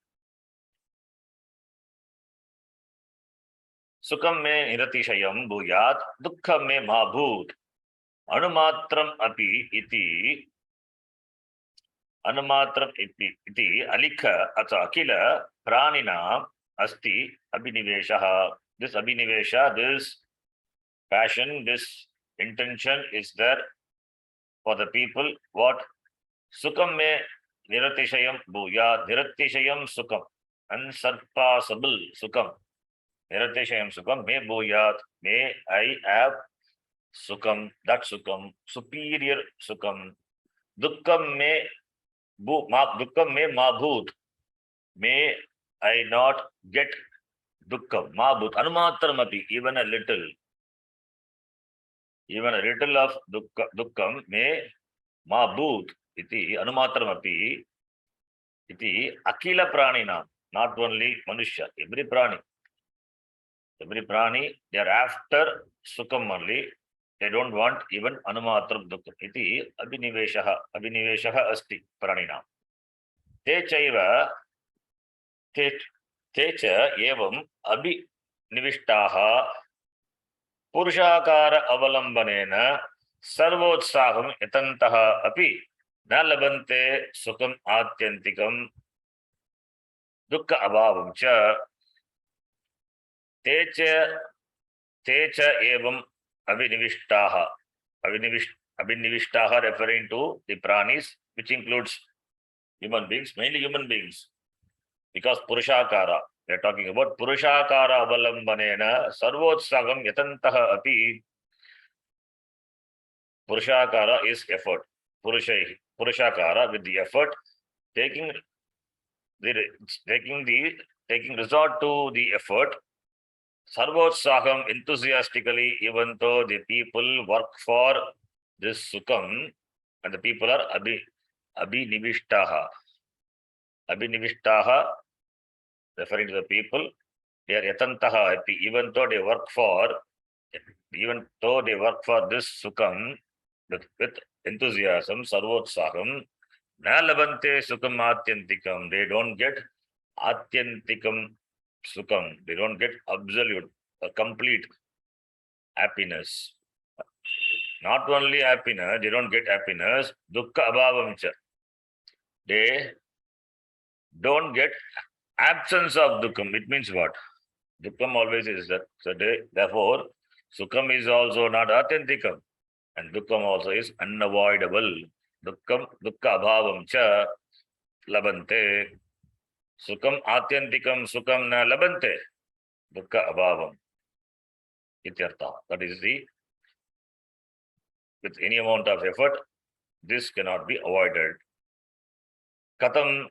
Sukham me niratishayam bhuyat dukkham me mabhut anumatram api iti alikha atha akila pranina asti abhiniveshaha. This abhinivesha, this passion, this intention is there for the people. What? Sukham me niratishayam bhuyat. Niratishayam sukham. Unsurpassable sukham. Niratishayam sukham me bhuyat. May I have sukham, that sukham, superior sukham. Dukkham me mabhut. May I not get dukkham. Mabhut. Anumatramapi. Even a little of dukkham me mabhut iti anumatramapi iti akila pranina. Not only manushya, every prani, they are after sukham only. They don't want even anumatram dukkham. Iti abhiniveshaha asti pranina. Te cha evam abhinivishtaha Purushakara avalambanena sarvotsaham yatantaha api na labante sukham atyantikam dukkha abhavam cha. Techa evam abhinivishtaha. Abhinivishtaha referring to the pranis, which includes human beings, mainly human beings, because Purushakara. They are talking about Purushakara avalambanena sarvotsagam yatantaha api. Purushakara is effort. Purushakara with the effort. taking taking resort to the effort, sarvotsaham, enthusiastically, even though the people work for this sukham, and the people are abhinivishtaha. Abhinivishtaha, referring to the people, they are yatantaha happy, even though they work for this sukham with enthusiasm, sarvotsaham, na labante sukham atyantikam. They don't get atyantikam sukham. They don't get absolute or complete happiness. Not only happiness, they don't get happiness, dukkha abhavam cha. They don't get absence of dukkham. It means what? Dukkham always is that. So therefore, sukham is also not atyantikam, and dukkham also is unavoidable. Dukkha abhavam cha labante. Sukham atyantikam sukham na labante. Dukkha abhavam. Ityartha. That is with any amount of effort, this cannot be avoided. Katham,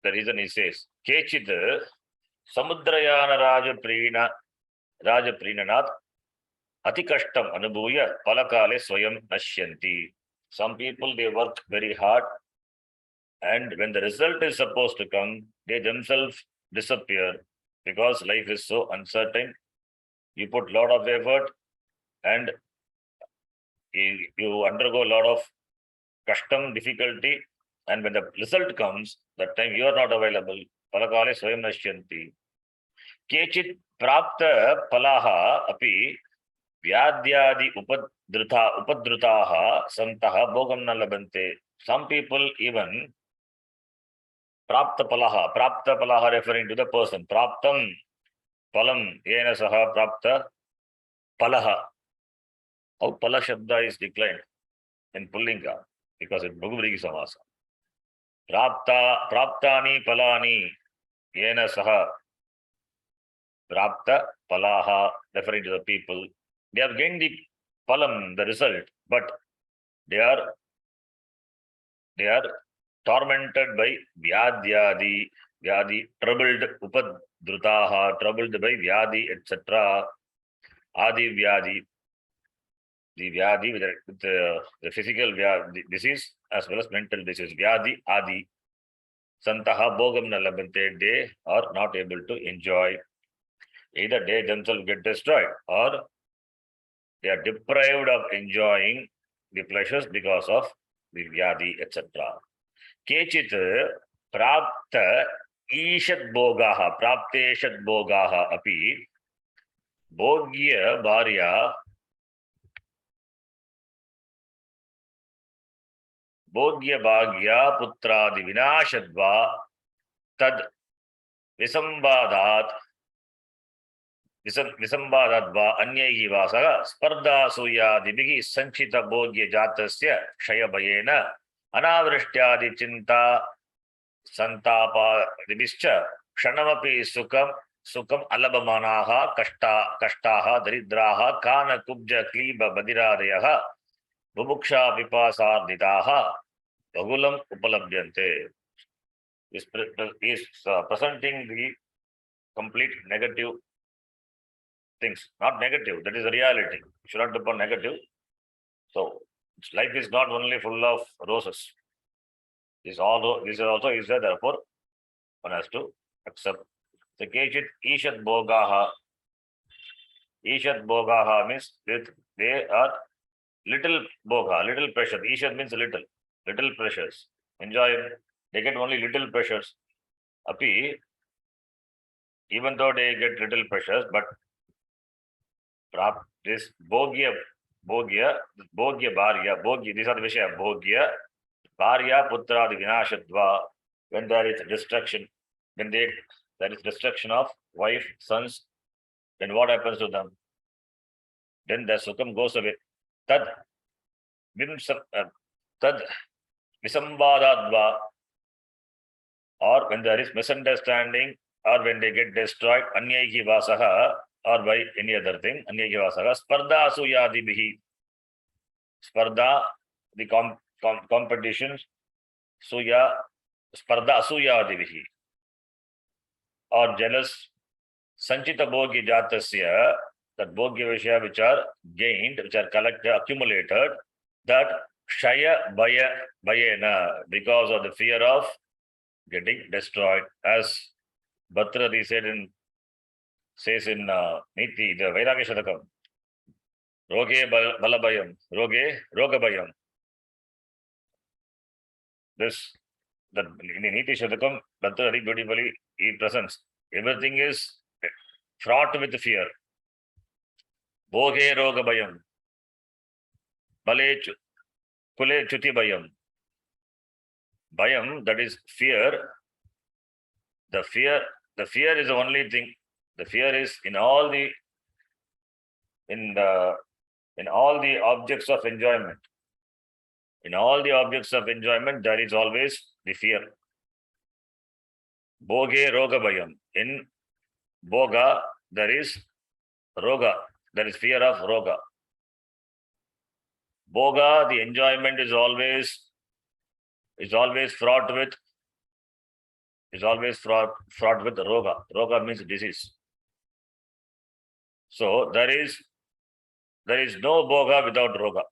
the reason he says, Kechit Samudrayana Rajaprinanat Atikashtam Anubhuya Palakale Swayam Nashyanti. Some people, they work very hard, and when the result is supposed to come, they themselves disappear because life is so uncertain. You put a lot of effort and you undergo a lot of custom difficulty, and when the result comes, that time you are not available. Palakale swayam nashyanti. Kechit prapta palaha api vyadyadi upadrutaha santaha bhogam na labante. Some people even prapta palaha referring to the person. Praptam palam yena saha prapta palaha. How pala shabda is declined in Pullinga because it Bhagavadgita Samasa. Praptani palani yena saha prapta palaha, referring to the people. They have gained the palam, the result, but they are tormented by vyadhyadi, troubled, upadrutaha, troubled by vyadi, etc. Adi vyadi. The vyadi with the physical disease as well as mental disease. Vyadi, adi. Santaha bhogam na labante. They are not able to enjoy. Either they themselves get destroyed or they are deprived of enjoying the pleasures because of the vyadi, etc. Kechit prapta ishat bhogaha, prapteshat bhogaha api bhogya bharya Bhogya bhagya putradi vinashadva tad visambadhat anyaihi vasaga sparda suyadibhi sanchita bhogya jatasya kshayabayena anavrishyadi chinta santapa dibischa kshanamapi sukam alabamanaha kashtaha daridraha kana kubja kliba badiradeyaha Bumuksha pipasarditaha bagulam upalabhyante. Is presenting the complete negative things. Not negative, that is the reality. You should not depend on negative. So life is not only full of roses. This also is there, therefore one has to accept. The Kechit Ishat Bhogaha. Ishat Bhogaha means they are little bhoga, little pressure. Ishat means little pressures. Enjoy, they get only little pressures. Api, even though they get little pressures, but this bhogya, bharya, these are the vishaya, bhogya, bharya, putra, the vinashadva, when there is destruction, there is destruction of wife, sons, then what happens to them? Then the sukham goes away. Tad visambadadva, or when there is misunderstanding, or when they get destroyed, anyaihi vasaha, or by any other thing, anyaihi vasaha, sparda asuyadibihi. Sparda, the competitions, Suya, Sparda Asuyadivihi, or jealous, Sanchita Bhogi Jatasya, that Bhogya Vishya which are gained, which are collected, accumulated, that Shaya Bayena, because of the fear of getting destroyed, as Bhatradi says in Niti, the Vairagya Shatakam, Roge Balabayam, Rogabayam. This, that in the Niti Shatakam, Bhatradi beautifully he presents. Everything is fraught with fear. Bhoge Rogabayam, Bale Kule Chuti Bayam. Bayam, that is fear. The fear is the only thing. The fear is in all the objects of enjoyment. In all the objects of enjoyment, there is always the fear. Bhoge roga bayam. In bhoga, there is roga. There is fear of roga. Bhoga, the enjoyment is always fraught with roga. Roga means disease. So there is no bhoga without roga.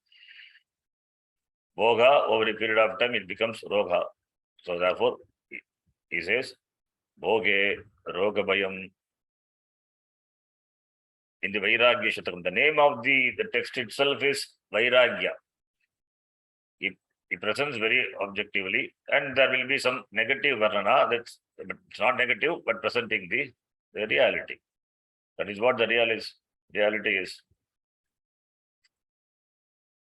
Bhoga, over a period of time, it becomes roga. So therefore, he says, Bhoge roga bayam. In the Vairagya Shatakam, the name of the text itself is Vairagya. It presents very objectively, and there will be some negative varnana, but it's not negative, but presenting the reality. That is what the reality is.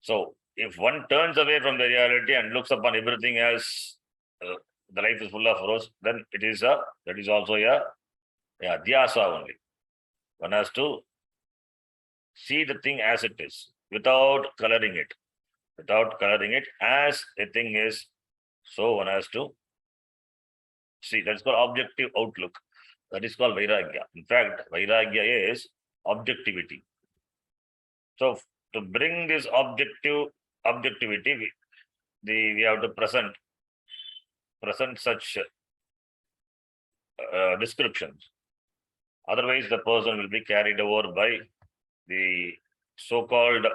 So, if one turns away from the reality and looks upon everything as the life is full of rose, then that is also a dhyasa only. One has to see the thing as it is, without coloring it. Without coloring it as a thing is, so one has to see. That's called objective outlook. That is called Vairagya. In fact, Vairagya is objectivity. So to bring this objectivity, we have to present such descriptions. Otherwise, the person will be carried over by the so-called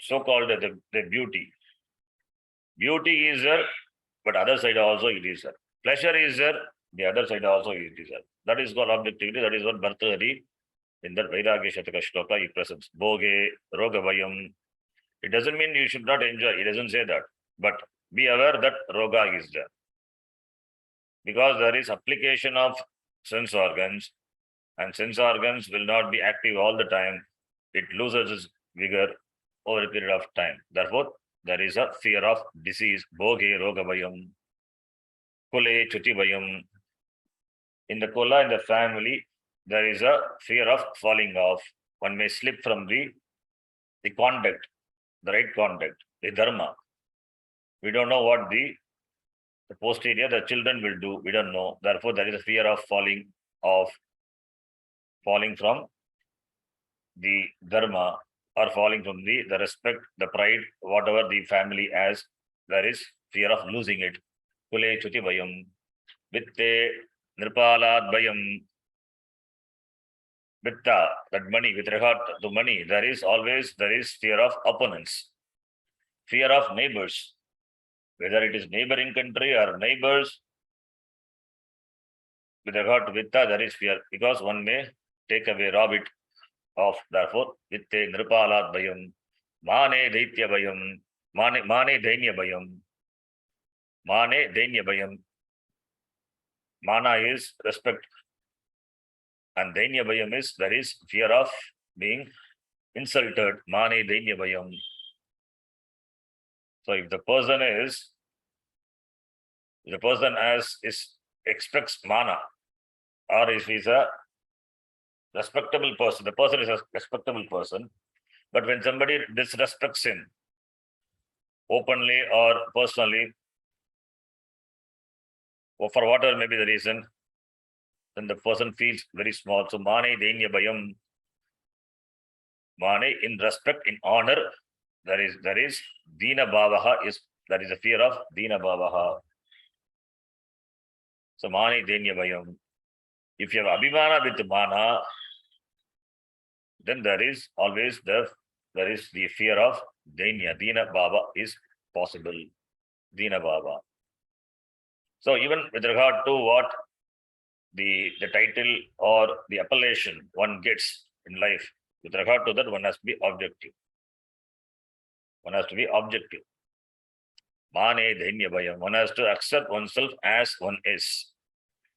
the beauty. Beauty is there, but other side also it is there. Pleasure is there, the other side also it is there. That is called objectivity. That is what Bhartahari in that Vairagya Shataka Shloka he presents. Bhoge, Rogavayam. It doesn't mean you should not enjoy. He doesn't say that. But be aware that Roga is there. Because there is application of sense organs, and sense organs will not be active all the time. It loses its vigor over a period of time. Therefore, there is a fear of disease. Bhoge rogabayam, kule chutibayam. In the kula, in the family, there is a fear of falling off. One may slip from the conduct, the right conduct, the dharma. We don't know what the posterior, the children will do. We don't know. Therefore, there is a fear of falling from the dharma, or falling from the respect, the pride, whatever the family has. There is fear of losing it. Kule chuti bayam, vitte nirpalad bayam. Vitta, that money, with regard to money, there is fear of opponents, fear of neighbors, whether it is neighboring country or neighbors. With regard to vitta, there is fear, because one may take away, rob it off. Therefore, vitte nirpalat bayam, mane daitya bayam, mane dainya bayam, mane dainya bayam. Mana is respect, and dainya bayam is there is fear of being insulted. Mane dainya bayam. So if the person expects mana, or if he's a respectable person, the person is a respectable person, but when somebody disrespects him openly or personally, or for whatever may be the reason, then the person feels very small. So mane dainya bayam, mane in respect, in honor, there is Dina Bhavaha is there is a fear of Dina Bhavaha. So Mani Denya Bhayam. If you have Abhimana with Mana, then there is the fear of Denya. Dina Bhava is possible. Dina Bhava. So even with regard to what the title or the appellation one gets in life, with regard to that, one has to be objective. One has to be objective. Mane Dhanya Bhayam. One has to accept oneself as one is.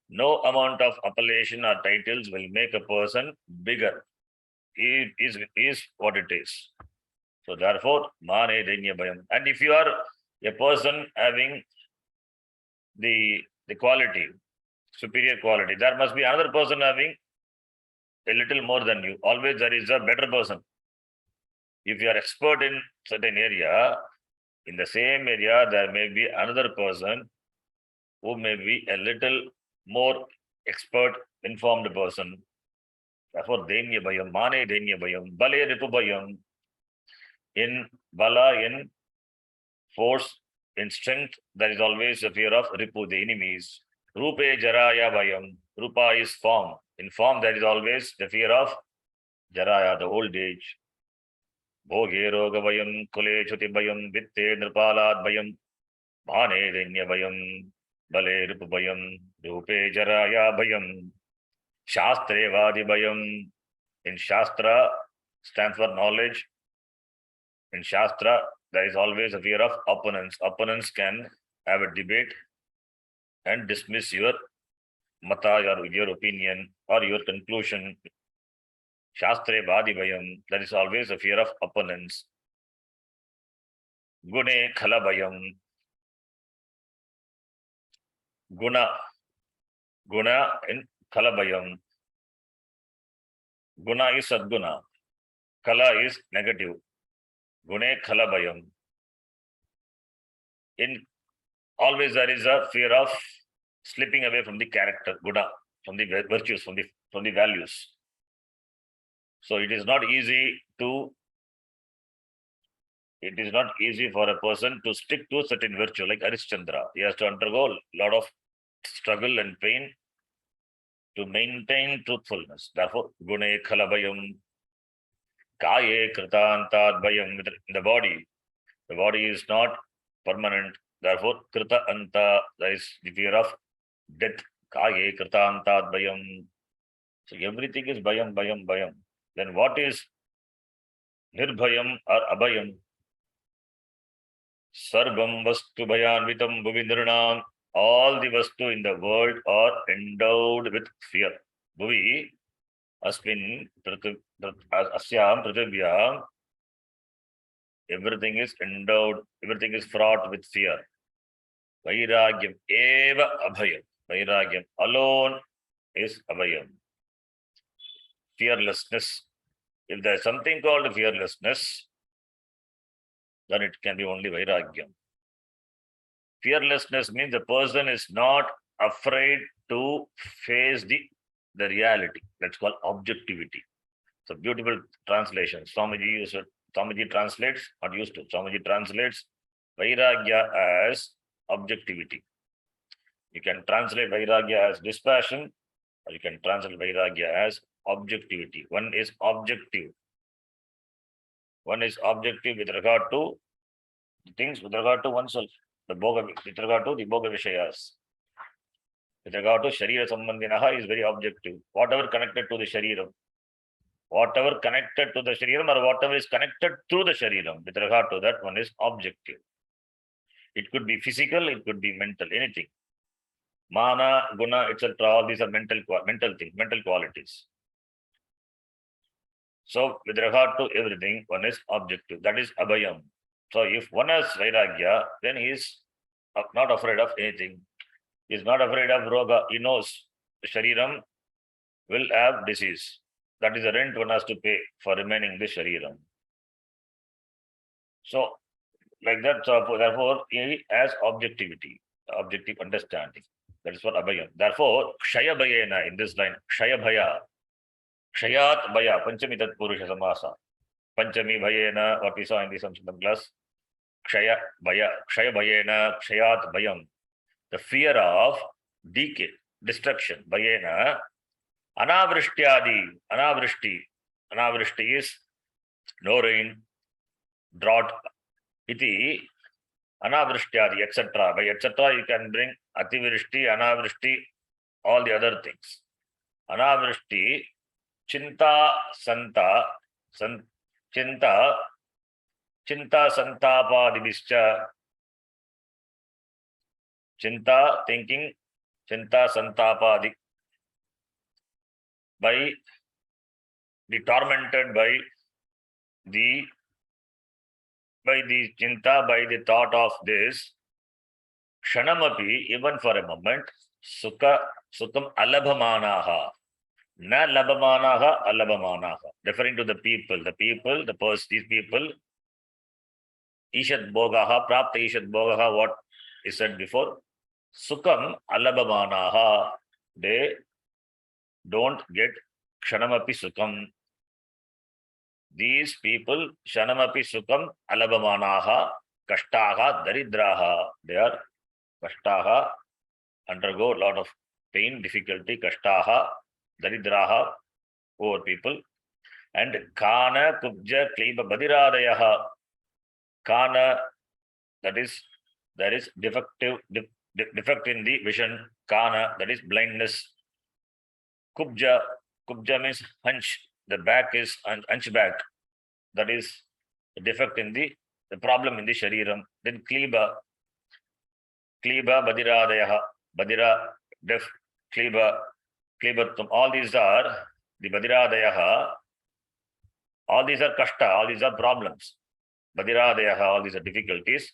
No amount of appellation or titles will make a person bigger. It is what it is. So therefore, Mane Dhanya Bhayam. And if you are a person having the quality, superior quality, there must be another person having a little more than you. Always there is a better person. If you are expert in certain area, in the same area, there may be another person who may be a little more expert, informed person. Therefore, Denya Bhayam, Mane Denya Bhayam, Bale Ripu Bhayam. In Bala, in force, in strength, there is always a fear of Ripu, the enemies. Rupe Jaraya Bhayam. Rupa is form. In form, there is always the fear of Jaraya, the old age. Bhoge Roga Bhayam, Kule Chuti Bhayam, Vitte Nirpalat Bhayam, Mane Denya Bhayam, Bale Ripu Bhayam, Rupe Jaraya Bhayam, Shastre Vadi Bhayam. In Shastra stands for knowledge. In Shastra, there is always a fear of opponents. Opponents can have a debate and dismiss your mata, your opinion, or your conclusion. Shastre Vadi Bhayam, there is always a fear of opponents. Gune Khala Bhayam. Guna in Khala Bhayam. Guna is Sadguna. Kala is negative. Gune Khala Bhayam. In always there is a fear of slipping away from the character, Guna, from the virtues, from the values. So it is not easy for a person to stick to certain virtue, like Harishchandra. He has to undergo a lot of struggle and pain to maintain truthfulness. Therefore, Gune Khala Bhayam, Kaye Kritantat Bhayam, in the body. The body is not permanent. Therefore, Krita Anta, there is the fear of death. Kaye Krita Antat Bhayam. So everything is Bhayam, Bhayam, Bhayam. Then what is Nirbhayam or Abhayam? Sarvam Vastu Bhayanvitam Bhuvindirnam. All the Vastu in the world are endowed with fear. Bhuvi Asmin Asyam Prithibhyam. Everything is endowed, everything is fraught with fear. Vairagyam eva abhayam. Vairagyam alone is abhayam. Fearlessness. If there is something called fearlessness, then it can be only vairagyam. Fearlessness means the person is not afraid to face the reality. That's called objectivity. So beautiful translation. Swamiji translates, not used to. Swamiji translates Vairagya as objectivity. You can translate Vairagya as dispassion, or you can translate Vairagya as objectivity. One is objective. One is objective with regard to things, with regard to oneself. With regard to the Bhoga Vishayas. With regard to Sharira Sambandhinaha is very objective. Whatever connected to the Shariram. Whatever connected to the Shariram or whatever is connected to the Shariram, with regard to that, one is objective. It could be physical, it could be mental, anything. Mana, Guna, etc. All these are mental things, mental qualities. So, with regard to everything, one is objective. That is Abhayam. So, if one has Vairagya, then he is not afraid of anything. He is not afraid of Roga. He knows the Shariram will have disease. That is the rent one has to pay for remaining the Shariram. So, like that, so therefore, he has objectivity, objective understanding. That is what Abhayam. Therefore, Kshaya Bhayena in this line, Kshaya Bhaya, Kshayat Bhaya, Panchami Tat Purusha Samasa. Panchami Bhayena, what we saw in the Sanskrit class, Kshaya Bhayena, Kshayat Bhayam. The fear of decay, destruction. Bhayena, Anavrishti is no rain, drought, iti, Anavrishtyadi, etc. By etc. you can bring Ativrishti, Anavrishti, all the other things. Anavrishti, Chinta Santa, Chinta Santapadibhischa, Chinta, thinking, Chinta Santapadi, by the tormented by the chinta, by the thought of this, Shanamapi, even for a moment, Sukham alabhamanaha, na labhamanaha, alabhamanaha, referring to the people, these people, Ishat Bhogaha, Prapta Ishat Bhogaha, what is said before, Sukham alabhamanaha, they don't get Kshanamapi Sukham. These people, Shanamapi Sukham alabhamanaha, Kashtaha, Daridraha, they are Kashtaha, undergo a lot of pain, difficulty, Kashtaha, Daridraha, poor people, and Kana, Kubja, Kleba, Badiraadayaha, Kana, that is, there is defect in the vision, Kana, that is blindness, Kubja means hunch, the back is hunchback, that is the defect in the problem in the shariram. Then Kleba, Badiraadayaha, Badira, deaf, Klebatum, all these are the Badiraadayaha, all these are kashta, all these are problems. Badiraadayaha, all these are difficulties.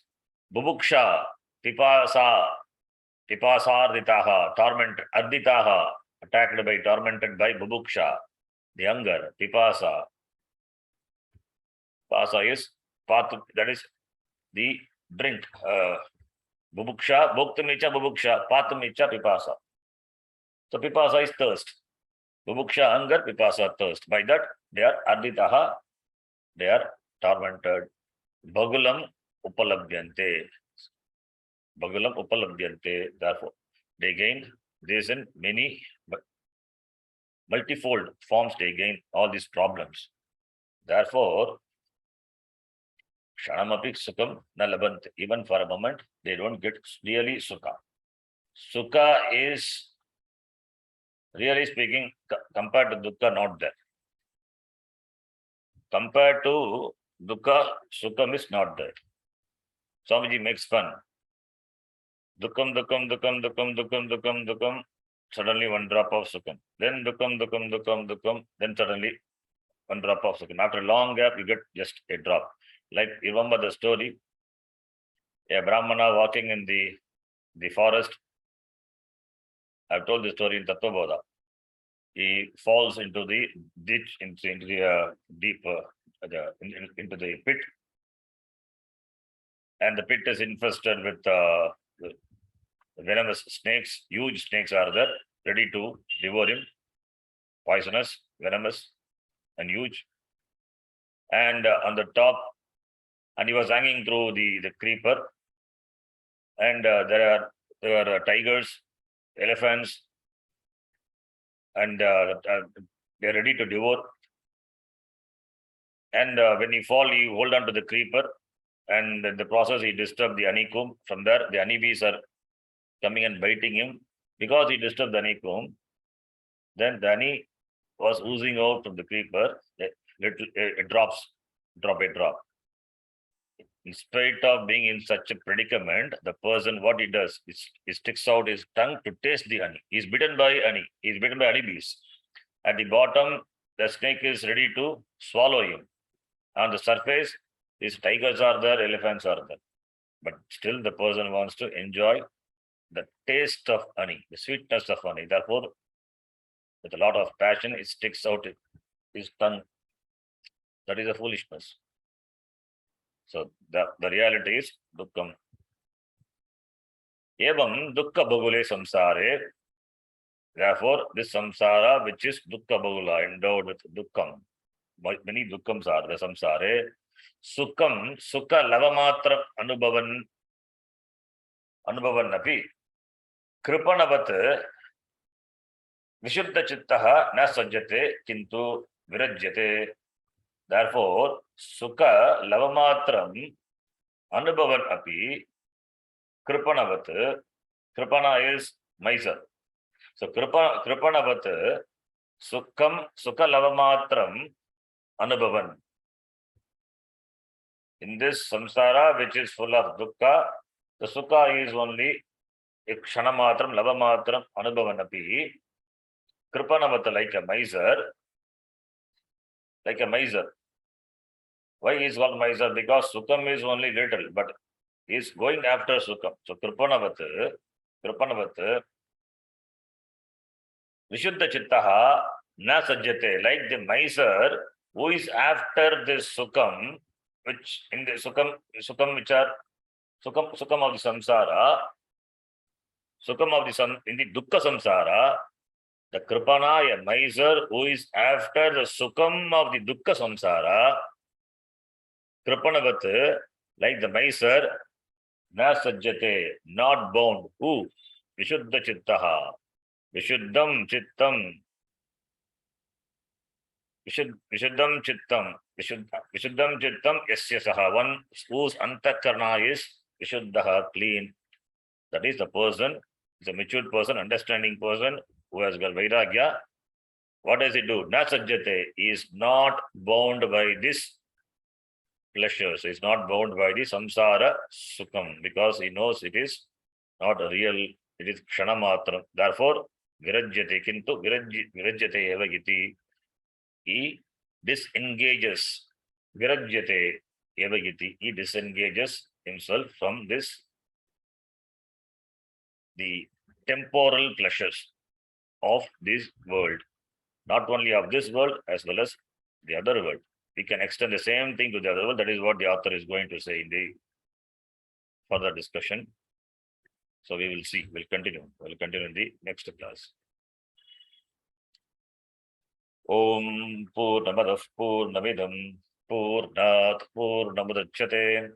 Bubuksha, Pipasarditaha, torment, Arditaha, attacked by, tormented by Bubuksha, the hunger, Pipasa. Pasa is path, that is the drink. Bubuksha, Bhoktumicha, Bubuksha, Patumicha, Pipasa. So Pipasa is thirst. Bubuksha, hunger, Pipasa, thirst. By that, they are Arditaha, they are tormented. Bagulam Upalabhyante. Bagulam Upalabhyante. Therefore, they gain this in many multifold forms, they gain all these problems. Therefore, Shanamapi Sukham na labant. Even for a moment, they don't get really Sukha. Sukha is, really speaking, compared to Dukkha, not there. Compared to Dukkha, Sukham is not there. Swamiji makes fun. Dukkam, suddenly one drop of Sukham. Then Dukkam, then suddenly one drop of Sukham. After a long gap, you get just a drop. Like, you remember the story, a Brahmana walking in the forest. I've told the story in Tattvabodha. He falls into the ditch, into the deep, into the pit. And the pit is infested with venomous snakes. Huge snakes are there, ready to devour him. Poisonous, venomous, and huge. And on the top, and he was hanging through the creeper. And there are tigers, elephants, and they're ready to devour. And when he fall, he hold on to the creeper, and in the process he disturbed the honeycomb. From there, the honeybees are coming and biting him. Because he disturbed the honeycomb, then the honey was oozing out from the creeper. It drops, drop. In spite of being in such a predicament, the person, what he does is he sticks out his tongue to taste the honey. He's bitten by honey. He's bitten by honeybees. At the bottom, the snake is ready to swallow him. On the surface, these tigers are there, elephants are there. But still the person wants to enjoy the taste of honey, the sweetness of honey. Therefore, with a lot of passion, it sticks out his tongue. That is a foolishness. So the reality is Dukkham. Evam Dukkha Bhagule Samsare. Therefore, this samsara, which is Dukkha Bhagula, endowed with Dukkham, many dukkams are the samsare. Sukham, sukha lavamatram anubavan api kripanavat vishuddha chittaha na sajjate kintu virajyate. Therefore, sukha lavamatram anubavan api kripanavat. Kripana is miser. So kripanavat sukha lavamatram anubavan. In this samsara, which is full of dukkha, the sukha is only ksanamatram, lavamatram, anubhavanapi. Kripanavata, like a miser. Like a miser. Why is called miser? Because sukham is only little, but he is going after sukham. So kripanavata, vishuddha chittaha na sajjate. Like the miser who is after this sukham, which in the sukham which are sukham of the samsara, in the dukkha samsara, the kripana, a miser who is after the sukham of the dukkha samsara, kripanavat, like the miser, na sajjate, not bound. Who? Vishuddha chittaha. Vishuddham chittam. Vishuddham chittam. Vishuddham chittam yasya saha. One whose antakarna is vishuddha, clean. That is the person, is a matured person, understanding person who has got vairagya. What does he do? Na sajjate. He is not bound by this pleasures. He is not bound by the samsara sukham because he knows it is not real. It is kshanamatra. Therefore, virajyate. Kintu virajyate eva iti. He disengages. Virajyate eva iti. He disengages himself from this, the temporal pleasures of this world. Not only of this world as well as the other world. We can extend the same thing to the other world. That is what the author is going to say in the further discussion. So we will see. We'll continue in the next class. Om Purnamadav Purnamidam Purnat Purnamudachyate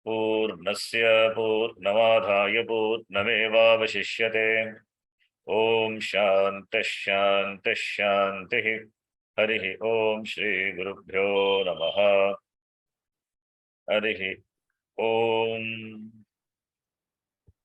Purnasya Purnamadhaya Purnamevavashishyate. Om Shanti. Harihi Om Shri Gurubhyo Namaha. Harihi Om.